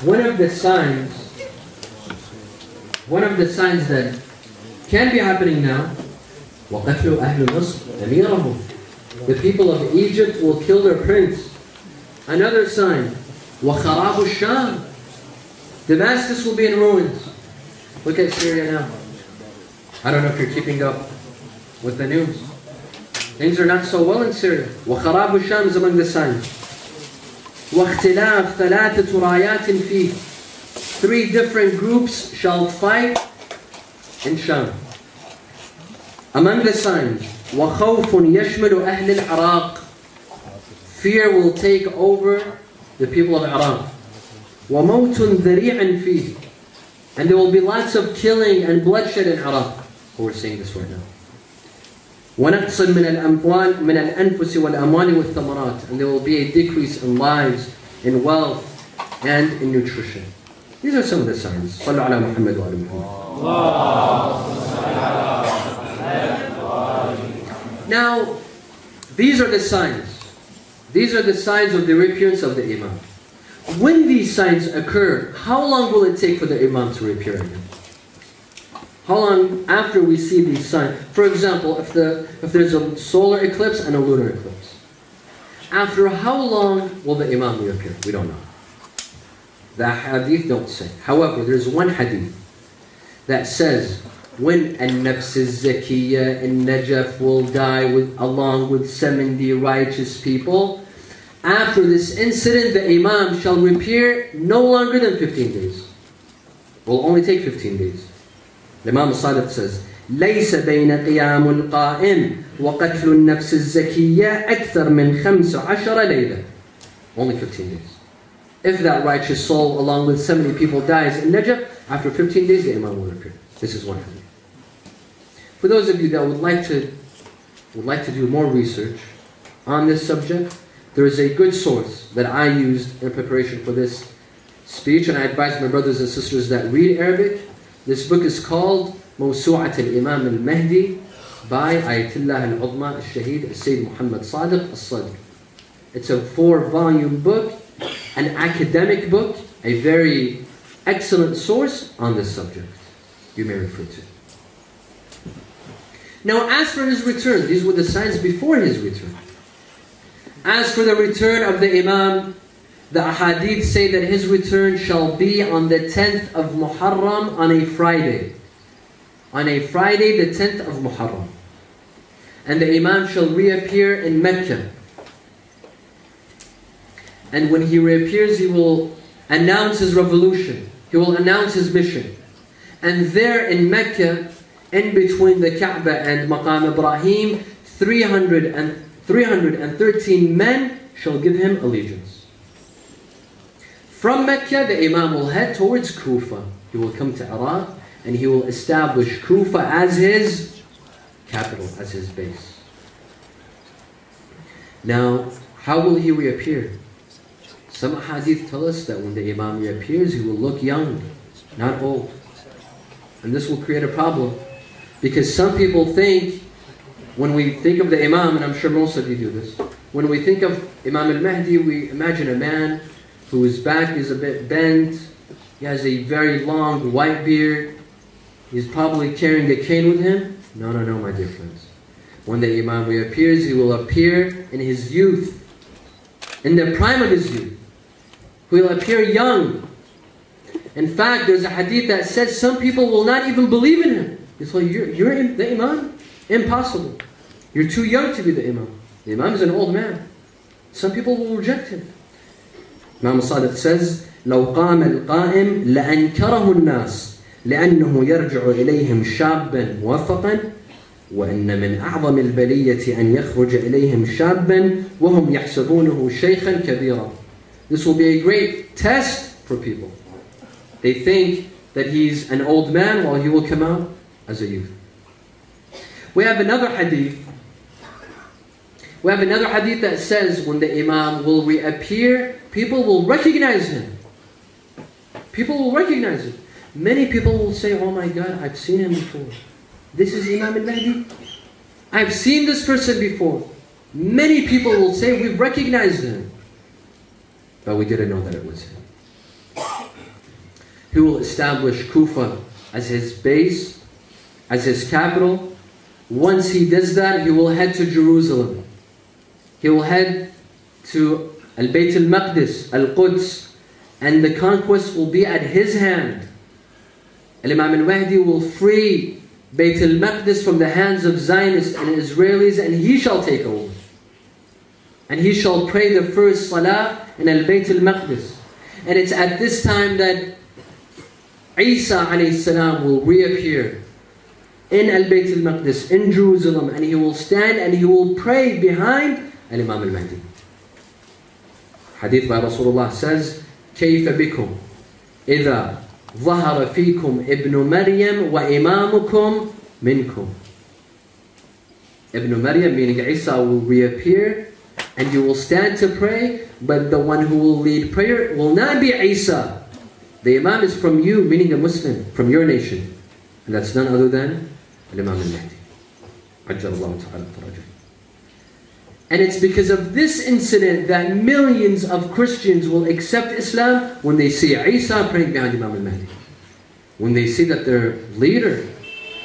one of the signs that can be happening now, وَقَتْلُ أَهْلُ مِصْرَ أَمِيرَهُمْ. The people of Egypt will kill their prince. Another sign, وَخَرَابُ الشَّامِ. Damascus will be in ruins. Look at Syria now. I don't know if you're keeping up with the news. Things are not so well in Syria. وَخَرَابُ الشَّامِ is among the signs. وَاخْتِلَافْ ثَلَاثَةُ رَايَاتٍ فِيهِ. 3 different groups shall fight in Sham. Among the signs, وَخَوْفٌ يَشْمِلُ أَهْلِ الْعِرَاقِ. Fear will take over the people of Iraq. وَمَوْتٌ ذَرِيعًا فِيهِ. And there will be lots of killing and bloodshed in Iraq. We're seeing this right now. وَنَقْصٍ مِنَ الْأَنفُسِ وَالْأَمْوَالِ وَالثَّمَرَاتِ. And there will be a decrease in lives, in wealth, and in nutrition. These are some of the signs. صلوا على محمد وآل محمد. Now, these are the signs. These are the signs of the reappearance of the Imam. When these signs occur, how long will it take for the Imam to reappear again? How long after we see these signs? For example, if there's a solar eclipse and a lunar eclipse, after how long will the Imam reappear? We don't know. The hadith don't say. However, there's one hadith that says when an-nafs az-zakiyya in Najaf will die along with 70 righteous people, after this incident, the Imam shall reappear no longer than 15 days. Will only take 15 days. The Imam al-Sadiq says, لَيْسَ بَيْنَ قِيَامُ الْقَائِمِ وَقَتْلُ النَّفْسِ الزَّكِيَّةِ أَكْثَرْ مِنْ 15 لَيْلَةً. Only 15 days. If that righteous soul, along with 70 people, dies in Najaf, after 15 days the Imam will appear. This is one hadith. For those of you that would like to do more research on this subject, there is a good source that I used in preparation for this speech, and I advise my brothers and sisters that read Arabic. This book is called Mawsu'at al-Imam al-Mahdi by Ayatollah al-Udma al-Shaheed al-Sayyid Muhammad Sadiq al-Sadr. It's a 4-volume book, an academic book, a very excellent source on this subject. You may refer to it. Now, as for his return, these were the signs before his return. As for the return of the Imam, the ahadith say that his return shall be on the 10th of Muharram, on a Friday. On a Friday, the 10th of Muharram. And the Imam shall reappear in Mecca. And when he reappears, he will announce his revolution. He will announce his mission. And there in Mecca, in between the Kaaba and Maqam Ibrahim, 313 men shall give him allegiance. From Mecca, the Imam will head towards Kufa. He will come to Iraq, and he will establish Kufa as his capital, as his base. Now, how will he reappear? Some hadith tell us that when the Imam reappears, he will look young, not old. And this will create a problem. Because some people think, when we think of the Imam, and I'm sure most of you do this, when we think of Imam al-Mahdi, we imagine a man whose back is a bit bent, he has a very long white beard, he's probably carrying a cane with him. No, my dear friends. When the Imam reappears, he will appear in his youth, in the prime of his youth. He will appear young. In fact, there's a hadith that says some people will not even believe in him. It's like, you're the Imam? Impossible. You're too young to be the Imam. The Imam is an old man. Some people will reject him. Imam Sadiq says, لو قام القائم لأنكره الناس لأنه يرجع إليهم شابا موفقا وإن من أعظم البلية أن يخرج إليهم شابا وهم يحسبونه شيخا كبيرا. This will be a great test for people. They think that he's an old man while he will come out as a youth. We have another hadith. We have another hadith that says when the Imam will reappear, people will recognize him. People will recognize him. Many people will say, oh my God, I've seen him before. This is Imam al-Mahdi. I've seen this person before. Many people will say, we've recognized him. But we didn't know that it was him. He will establish Kufa as his base, as his capital. Once he does that, he will head to Jerusalem. He will head to Al-Bayt al-Maqdis, Al-Quds, and the conquest will be at his hand. Imam al-Mahdi will free Bayt al-Maqdis from the hands of Zionists and Israelis, and he shall take over. And he shall pray the first salah in Al-Bayt al-Maqdis. And it's at this time that Isa alayhi salam will reappear in Al-Bayt al-Maqdis, in Jerusalem, and he will stand and he will pray behind Imam al-Mahdi. Hadith by Rasulullah says, كيف بكم إذا ظهر فيكم ابن مريم وإمامكم منكم. Ibn Maryam, meaning Isa, will reappear and you will stand to pray, but the one who will lead prayer will not be Isa. The Imam is from you, meaning a Muslim, from your nation. And that's none other than Imam al-Mahdi. Ajjalallahu ta'ala farajah. And it's because of this incident that millions of Christians will accept Islam when they see Isa praying behind Imam al-Mahdi. When they see that their leader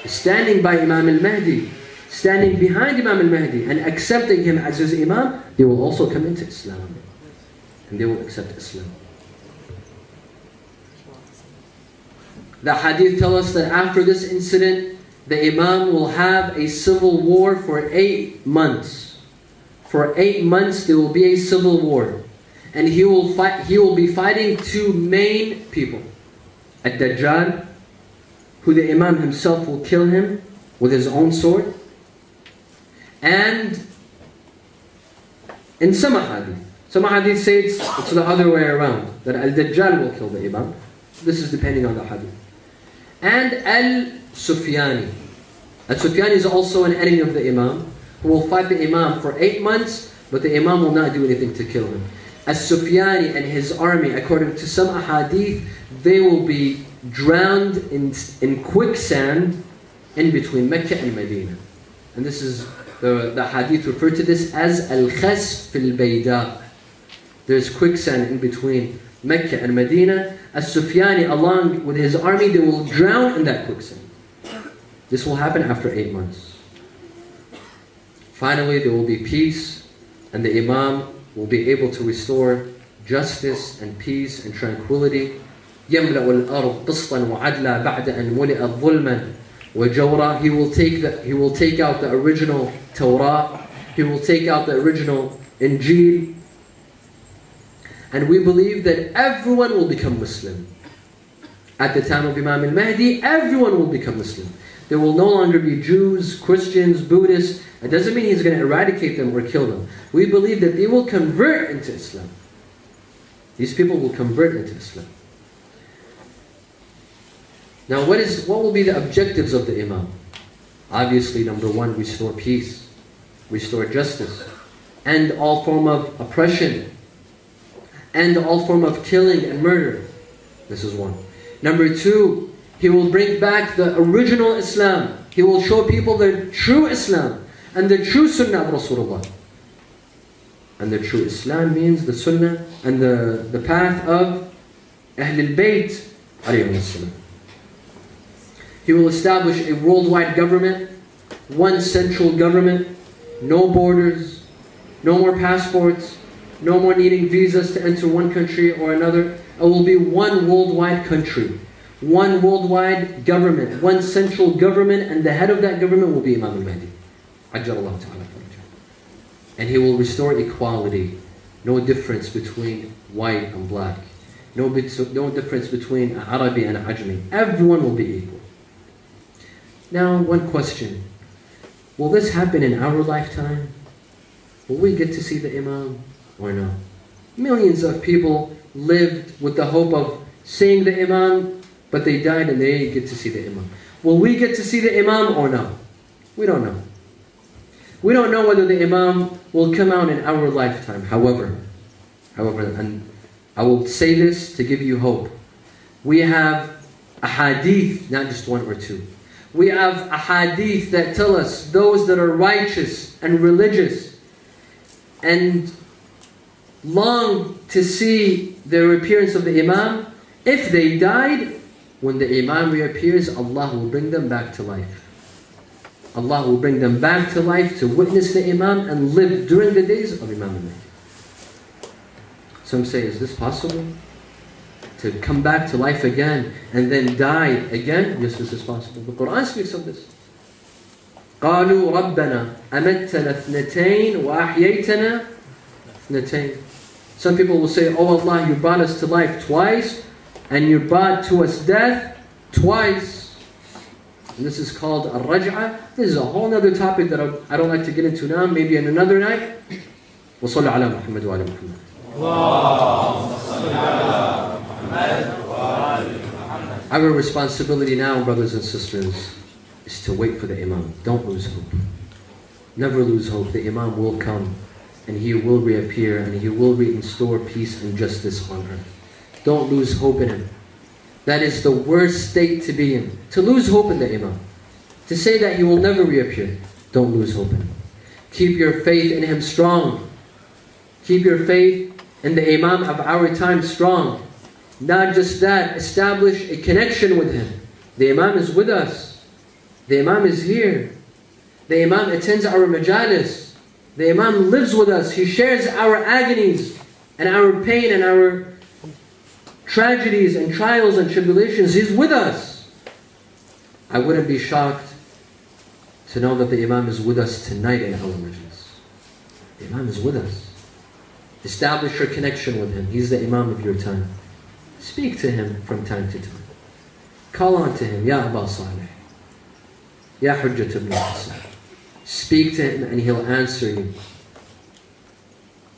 is standing by Imam al-Mahdi, standing behind Imam al-Mahdi and accepting him as his Imam, they will also come into Islam. And they will accept Islam. The hadith tell us that after this incident, the Imam will have a civil war for 8 months. For 8 months there will be a civil war. And he will be fighting 2 main people. Ad-Dajjal, who the Imam himself will kill him with his own sword. And in some Some hadith say it's the other way around, that al-Dajjal will kill the Imam. This is depending on the hadith. And al-Sufyani. Al-Sufyani is also an enemy of the Imam, who will fight the Imam for 8 months, but the Imam will not do anything to kill him. Al-Sufyani and his army, according to some ahadith, they will be drowned in quicksand in between Mecca and Medina. And this is, the hadith refer to this as al-Khasf fil-Bayda. There's quicksand in between Mecca and Medina. Al-Sufyani, along with his army, they will drown in that quicksand. This will happen after 8 months. Finally, there will be peace, and the Imam will be able to restore justice and peace and tranquility. يَمْلَأُ الْأَرْض قِسْطًا وَعَدْلًا بَعْدَ أَنْ مُلِئَتْ ظُلْمًا وَجَوْرًا. He will take out the original Torah. He will take out the original Injil. And we believe that everyone will become Muslim. At the time of Imam al-Mahdi, everyone will become Muslim. There will no longer be Jews, Christians, Buddhists. It doesn't mean he's going to eradicate them or kill them. We believe that they will convert into Islam. These people will convert into Islam. Now what will be the objectives of the Imam? Obviously, number one, restore peace, restore justice, end all form of oppression, end all form of killing and murder. This is one. Number two, he will bring back the original Islam. He will show people the true Islam and the true Sunnah of Rasulullah. And the true Islam means the Sunnah and the path of Ahlul Bayt alayhim as-salam. He will establish a worldwide government, one central government, no borders, no more passports, no more needing visas to enter one country or another. It will be one worldwide country, one worldwide government, one central government, and the head of that government will be Imam al-Mahdi. Ajjalallahu ta'ala farajah. And he will restore equality, no difference between white and black, no difference between Arabi and Ajami. Everyone will be equal. Now, one question. Will this happen in our lifetime? Will we get to see the Imam or no? Millions of people lived with the hope of seeing the Imam, but they died and they didn't get to see the Imam. Will we get to see the Imam or no? We don't know. We don't know whether the Imam will come out in our lifetime. However, and I will say this to give you hope. We have a hadith, not just one or two. We have a hadith that tell us those that are righteous and religious and long to see the appearance of the Imam, if they died, when the Imam reappears, Allah will bring them back to life. Allah will bring them back to life to witness the Imam and live during the days of Imam al-Mahdi. Some say, is this possible? To come back to life again and then die again? Yes, this is possible. The Quran speaks of this. قالوا ربنا أمتنا اثنتين وأحييتنا اثنتين. Some people will say, oh Allah, you brought us to life twice and you brought to us death twice. And this is called al-Raj'ah. This is a whole other topic that I don't like to get into now, maybe in another night. وصلى على محمد وعلى محمد. Our responsibility now, brothers and sisters, is to wait for the Imam. Don't lose hope. Never lose hope. The Imam will come and he will reappear and he will restore peace and justice on earth. Don't lose hope in him. That is the worst state to be in. To lose hope in the Imam. To say that he will never reappear. Don't lose hope in him. Keep your faith in him strong. Keep your faith in the Imam of our time strong. Not just that, establish a connection with him. The Imam is with us. The Imam is here. The Imam attends our Majalis. The Imam lives with us. He shares our agonies and our pain and our tragedies and trials and tribulations. He's with us. I wouldn't be shocked to know that the Imam is with us tonight in our Majalis. The Imam is with us. Establish your connection with him. He's the Imam of your time. Speak to him from time to time. Call on to him. Ya Aba Salih. Ya Hujjat ibn Hassan. Speak to him and he'll answer you.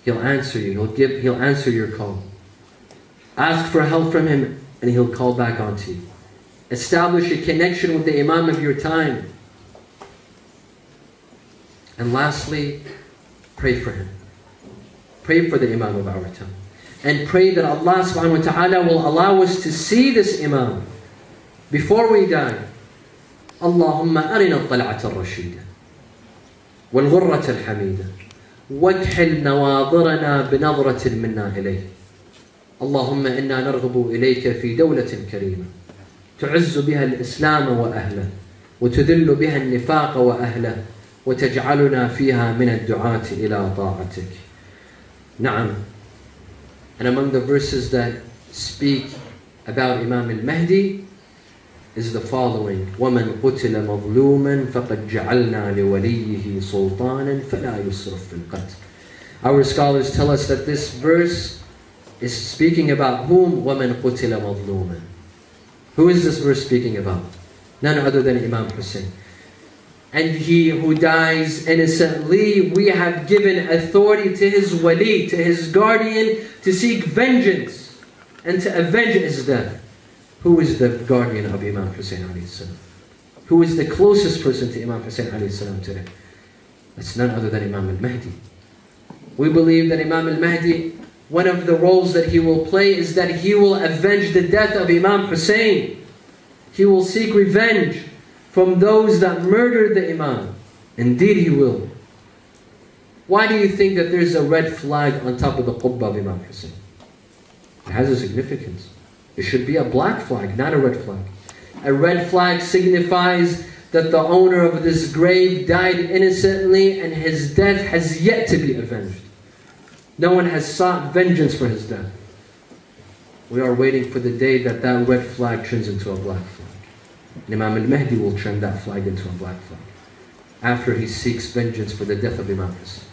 He'll answer you. He'll answer your call. Ask for help from him and he'll call back onto you. Establish a connection with the Imam of your time. And lastly, pray for him. Pray for the Imam of our time. And pray that Allah subhanahu wa ta'ala will allow us to see this Imam before we die. Allahumma arina al-tal'ata al-rashida wal-ghurrata al-hamida واكحل نواظرنا بنظرة منا إليه اللهم إنا نرغب إليك في دولة كريمة تعز بها الإسلام وأهله وتذل بها النفاق وأهله وتجعلنا فيها من الدعاة إلى طاعتك. نعم. And among the verses that speak about Imam al-Mahdi is the following: وَمَنْ قُتِلَ مَظْلُومًا فَقَدْ جَعَلْنَا لِوَلِيِّهِ سُلْطَانًا فَلَا يُسْرِفْ فِي الْقَتْلِ. Our scholars tell us that this verse is speaking about whom? وَمَنْ قُتِلَ مَظْلُومًا. Who is this verse speaking about? None other than Imam Hussein. And he who dies innocently, we have given authority to his wali, to his guardian, to seek vengeance and to avenge his death. Who is the guardian of Imam Hussein alayhi salam? Who is the closest person to Imam Hussein alayhi salam today? It's none other than Imam al-Mahdi. We believe that Imam al-Mahdi, one of the roles that he will play is that he will avenge the death of Imam Hussein. He will seek revenge from those that murdered the Imam. Indeed he will. Why do you think that there's a red flag on top of the qubba of Imam Hussein? It has a significance. It should be a black flag, not a red flag. A red flag signifies that the owner of this grave died innocently and his death has yet to be avenged. No one has sought vengeance for his death. We are waiting for the day that that red flag turns into a black flag. And Imam al-Mahdi will turn that flag into a black flag after he seeks vengeance for the death of Imam Hussein.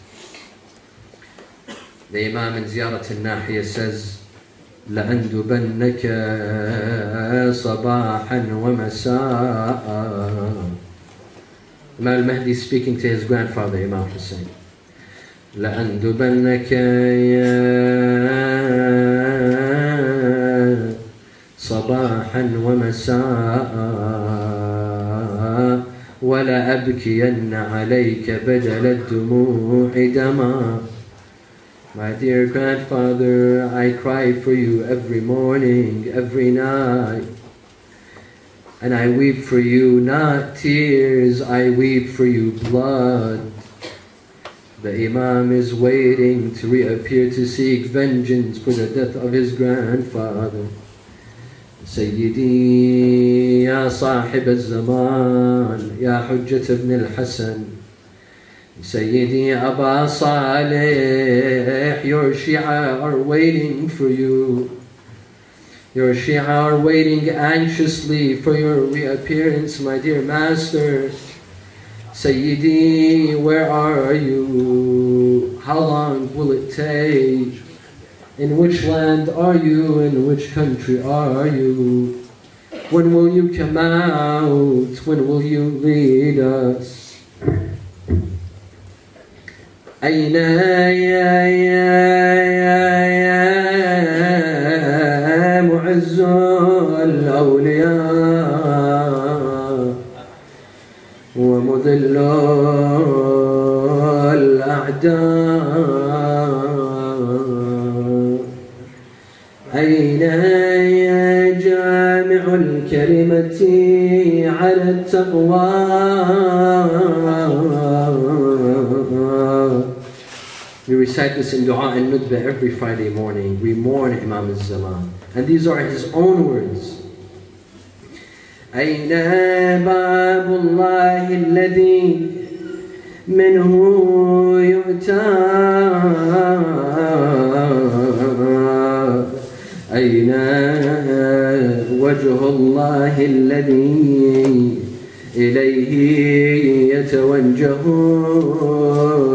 The Imam in Ziyarat al-Nahiya says, لأندبنك صباحا ومساء. Imam al-Mahdi is speaking to his grandfather Imam Hussein. لأندبنك صباحا ومساء ولا أبكين عليك بدل الدموع دما. My dear grandfather, I cry for you every morning, every night. And I weep for you not tears, I weep for you blood. The Imam is waiting to reappear to seek vengeance for the death of his grandfather. Sayyidi ya sahib al-zaman, ya hujjat ibn al-Hasan. Sayyidi Aba Saleh, your Shia are waiting for you. Your Shia are waiting anxiously for your reappearance, my dear master. Sayyidi, where are you? How long will it take? In which land are you? In which country are you? When will you come out? When will you lead us? أين يا معز الأولياء ومذل الأعداء أين يا جامع الكلمة على التقوى. We recite this in Dua and Nudba every Friday morning. We mourn Imam al-Zaman. And these are his own words. أين باب الله الذي منه يؤتى أين وجه الله الذي إليه يتوجه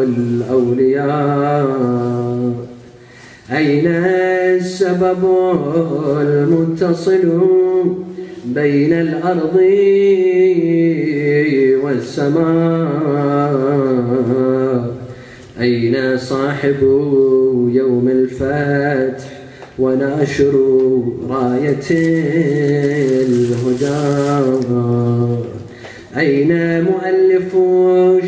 الأولياء أين السبب المتصل بين الأرض والسماء أين صاحب يوم الفتح وناشر راية الهدى؟ أين مؤلف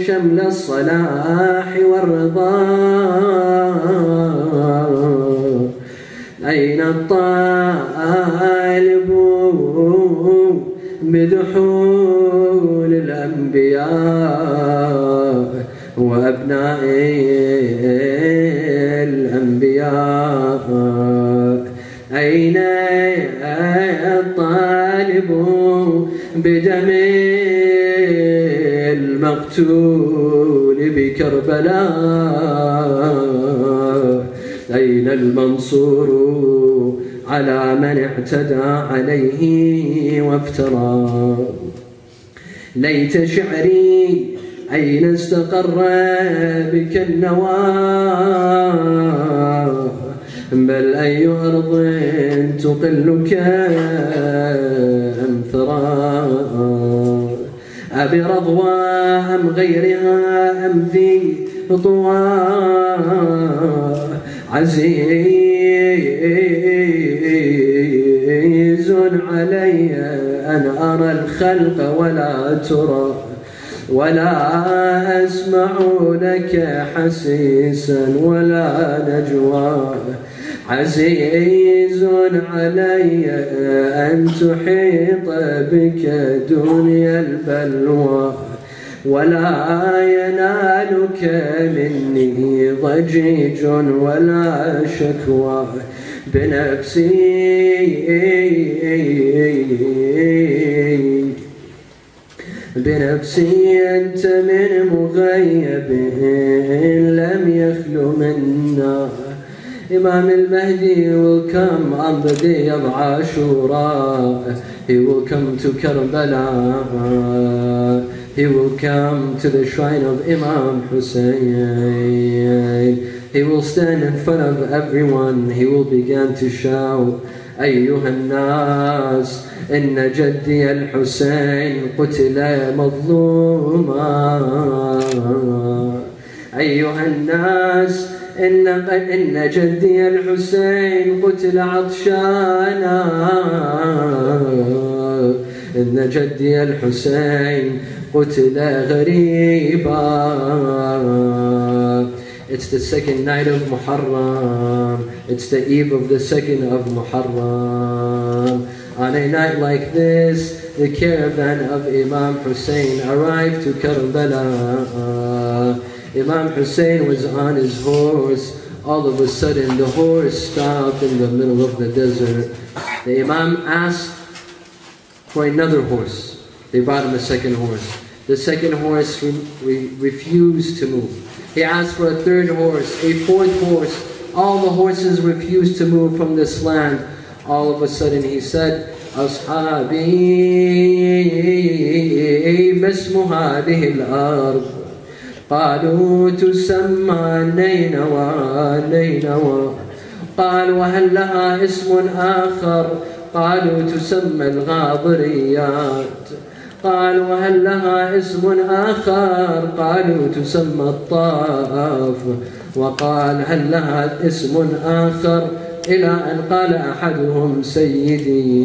شمل الصلاح والرضا؟ أين الطالب بدحول الأنبياء وأبناء الأنبياء؟ أين الطالب بدم المقتول بكربلاء؟ أين المنصور على من اعتدى عليه وافترى؟ ليت شعري أين استقر بك النوى؟ بل أي أرض تقلك أم ثرى؟ أبي رضوى أم غيرها أم ذي طوى؟ عزيز علي أن أرى الخلق ولا ترى، ولا أسمع لك حسيسا ولا نجوى. عزيز علي أن تحيط بك دنيا البلوى، ولا ينالك مني ضجيج ولا شكوى. بنفسي أنت من مغيب لم يخلو منا. Imam al-Mahdi will come on the day of Ashura. He will come to Karbala. He will come to the shrine of Imam Hussein. He will stand in front of everyone. He will begin to shout, أيها الناس إن جدي الحسين قتل مظلوما. أيها الناس إن جدي الحسين قتل عطشانا. إن جدي الحسين قتل غريبا. It's the second night of Muharram. It's the eve of the second of Muharram. On a night like this, the caravan of Imam Hussein arrived to Karbala. Imam Hussein was on his horse. All of a sudden, the horse stopped in the middle of the desert. The Imam asked for another horse. They brought him a second horse. The second horse refused to move. He asked for a third horse, a fourth horse. All the horses refused to move from this land. All of a sudden he said, أصحابي ما اسم هذه الأرض؟ قالوا تسمى نينوى نينوى. قال وهل لها اسم آخر؟ قالوا تسمى الغاضريات. قال وهل لها اسم آخر؟ قالوا تسمى الطائف. وقال هل لها اسم آخر؟ إلى أن قال أحدهم سيدي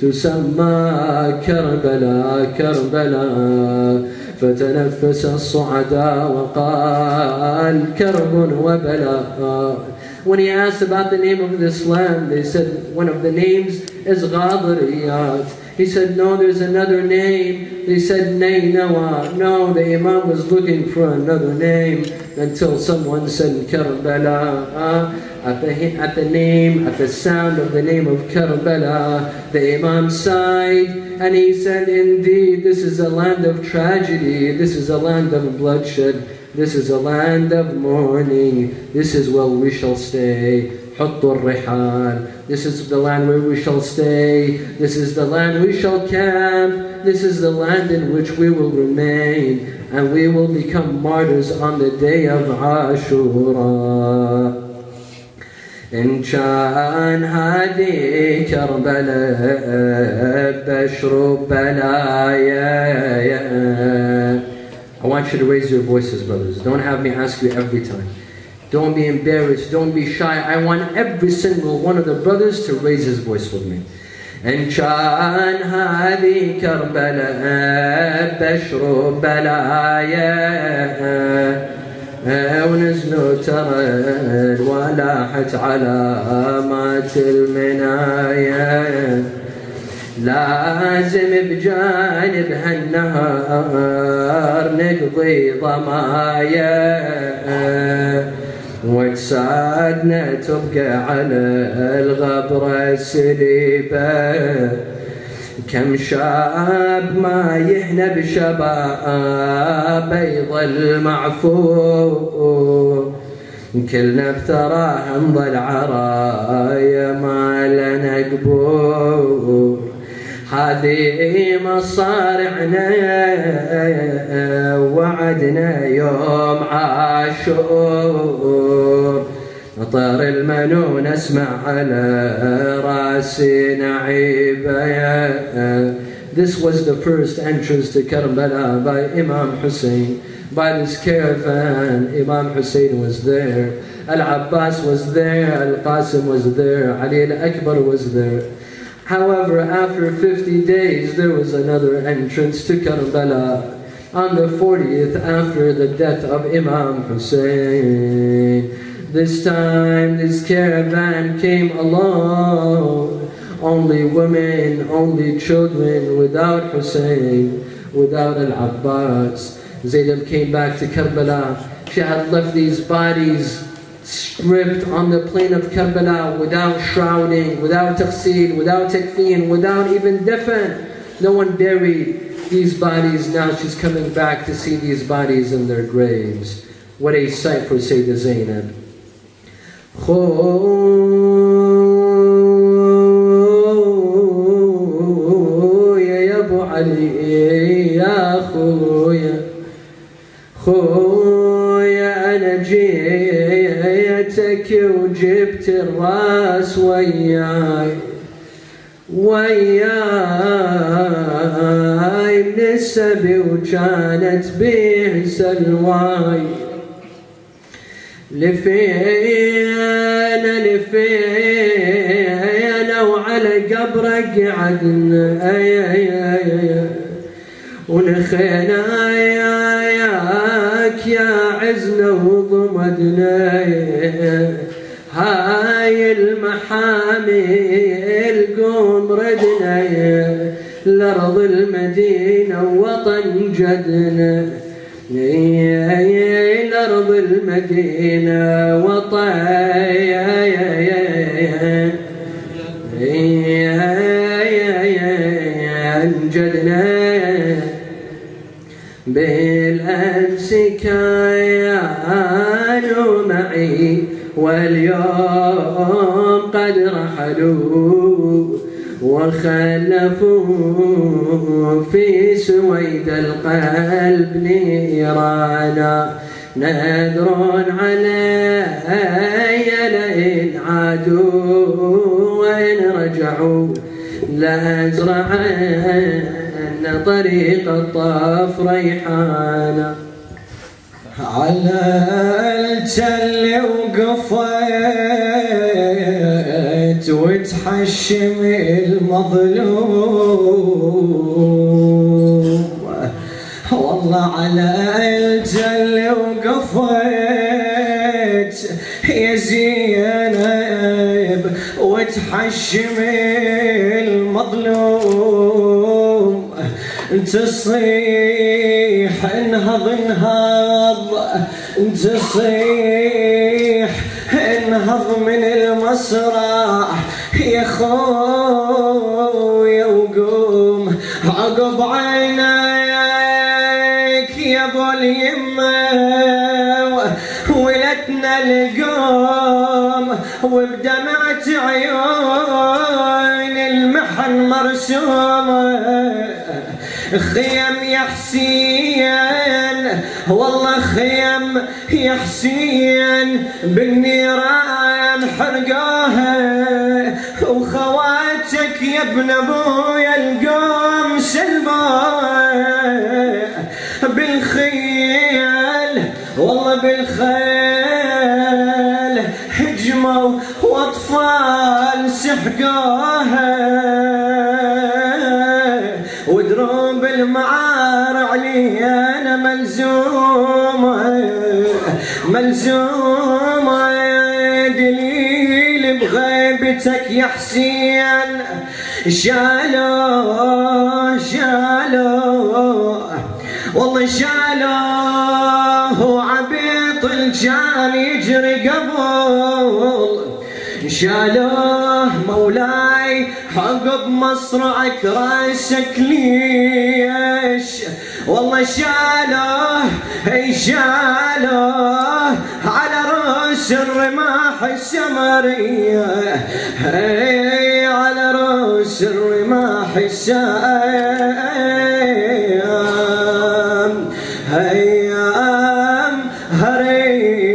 تسمى كربلاء كربلاء. فتنفس الصعداء وقال كرب وبلاء. When he asked about the name of this land, they said one of the names is Ghadariyat. He said, no, there's another name. They said, Nainawa. No, the Imam was looking for another name until someone said Karbala. At the sound of the name of Karbala, the Imam sighed and he said, indeed, this is a land of tragedy. This is a land of bloodshed. This is a land of mourning. This is where we shall stay. This is the land where we shall stay. This is the land we shall camp. This is the land in which we will remain. And we will become martyrs on the day of Ashura. إن كان هذه كربلاء بشر بلايا I want you to raise your voices, brothers. Don't have me ask you every time. Don't be embarrassed. Don't be shy. I want every single one of the brothers to raise his voice with me. إن كان هذه كربلاء بشر بلايا ونزلوا ترى ولاحت علامات المنايا لازم بجانب هالنهار نقضي ضمايا وتساعدنا تبقى على الغبرة سليبة كم شاب ما يهنى بشباب يظل معفو كلنا بثراه نظل عرايا ما لنا قبور هذه مصارعنا وعدنا يوم عاشور طار المنون اسمع على راسنا عيبه. This was the first entrance to Karbala by Imam Hussein. By this caravan, Imam Hussein was there, Al-Abbas was there, Al-Qasim was there, Ali al-Akbar was there. However, after 50 days, there was another entrance to Karbala. On the 40th, after the death of Imam Hussein, this time this caravan came alone. Only women, only children, without Hussein, without Al-Abbas. Zainab came back to Karbala. She had left these bodies stripped on the plain of Karbala without shrouding, without taqsil, without takfeen, without even dafn. No one buried these bodies. Now she's coming back to see these bodies in their graves. What a sight for Sayyidah Zainab. خويا أنا جيتك وجبت الراس وياي من السبي وكانت به سلواي لفينا وعلى قبرك قعدنا ونخينا يا عزنا وضمدنا هاي المحامل قوم ردنا لأرض المدينة وطن جدنا لأرض المدينة وطن جدنا بالأمس كانوا معي واليوم قد رحلوا وخلفوا في سويد القلب نيرانا نذر علي لئن عادوا وإن رجعوا لأزرعن طريق الطاف ريحانا على التل وقفت وتحشم المظلوم والله على التل وقفت يا زينب وتحشم المظلوم تصيح انهض انهض تصيح انهض من المسرح يا خويا وقوم عقب عينيك يا ابو اليمه ولتنا القوم وبدمعة عيون المحن مرسومه خيم يا حسين والله خيم يا حسين بالنيران حرقوها وخواتك يا ابن ابويا القوم سلبوها بالخيم الخيل هجموا واطفال سحقوها، ودروب المعار علينا ملزومة ملزومة، دليل بغيبتك يا حسين شالوه شالوه والله شالوه، عبيط الجان يجري قبل شالوه مولاي، عقب مصرعك راسك ليش والله شالوه شالوه على رؤوس الرماح السمرية، على رؤوس الرماح السام هيام هريا.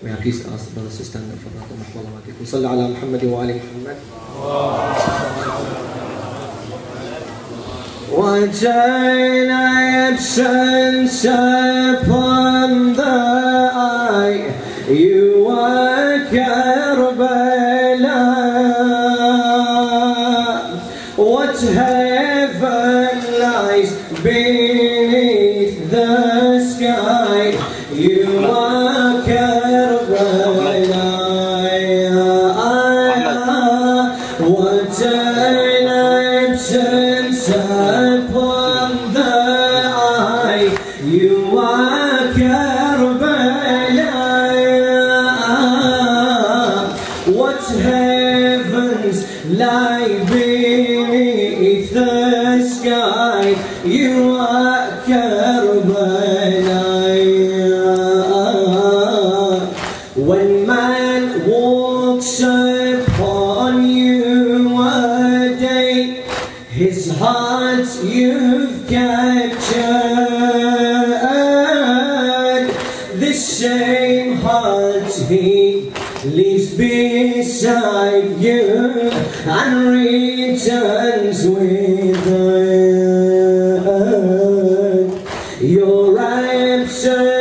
May I please ask the brothers to stand up for the Mahdi. صلى على محمد وآل محمد. وجينا absence upon the eye, you are Karbala. What heaven lies beneath the sky, you are Karbala. Wajina absence upon the eye, you are Karbala. What heavens lie beneath the sky, you are Karbala. When man walks upon you a day, his heart you've captured, the same heart he leaves beside you and returns with it. Your absence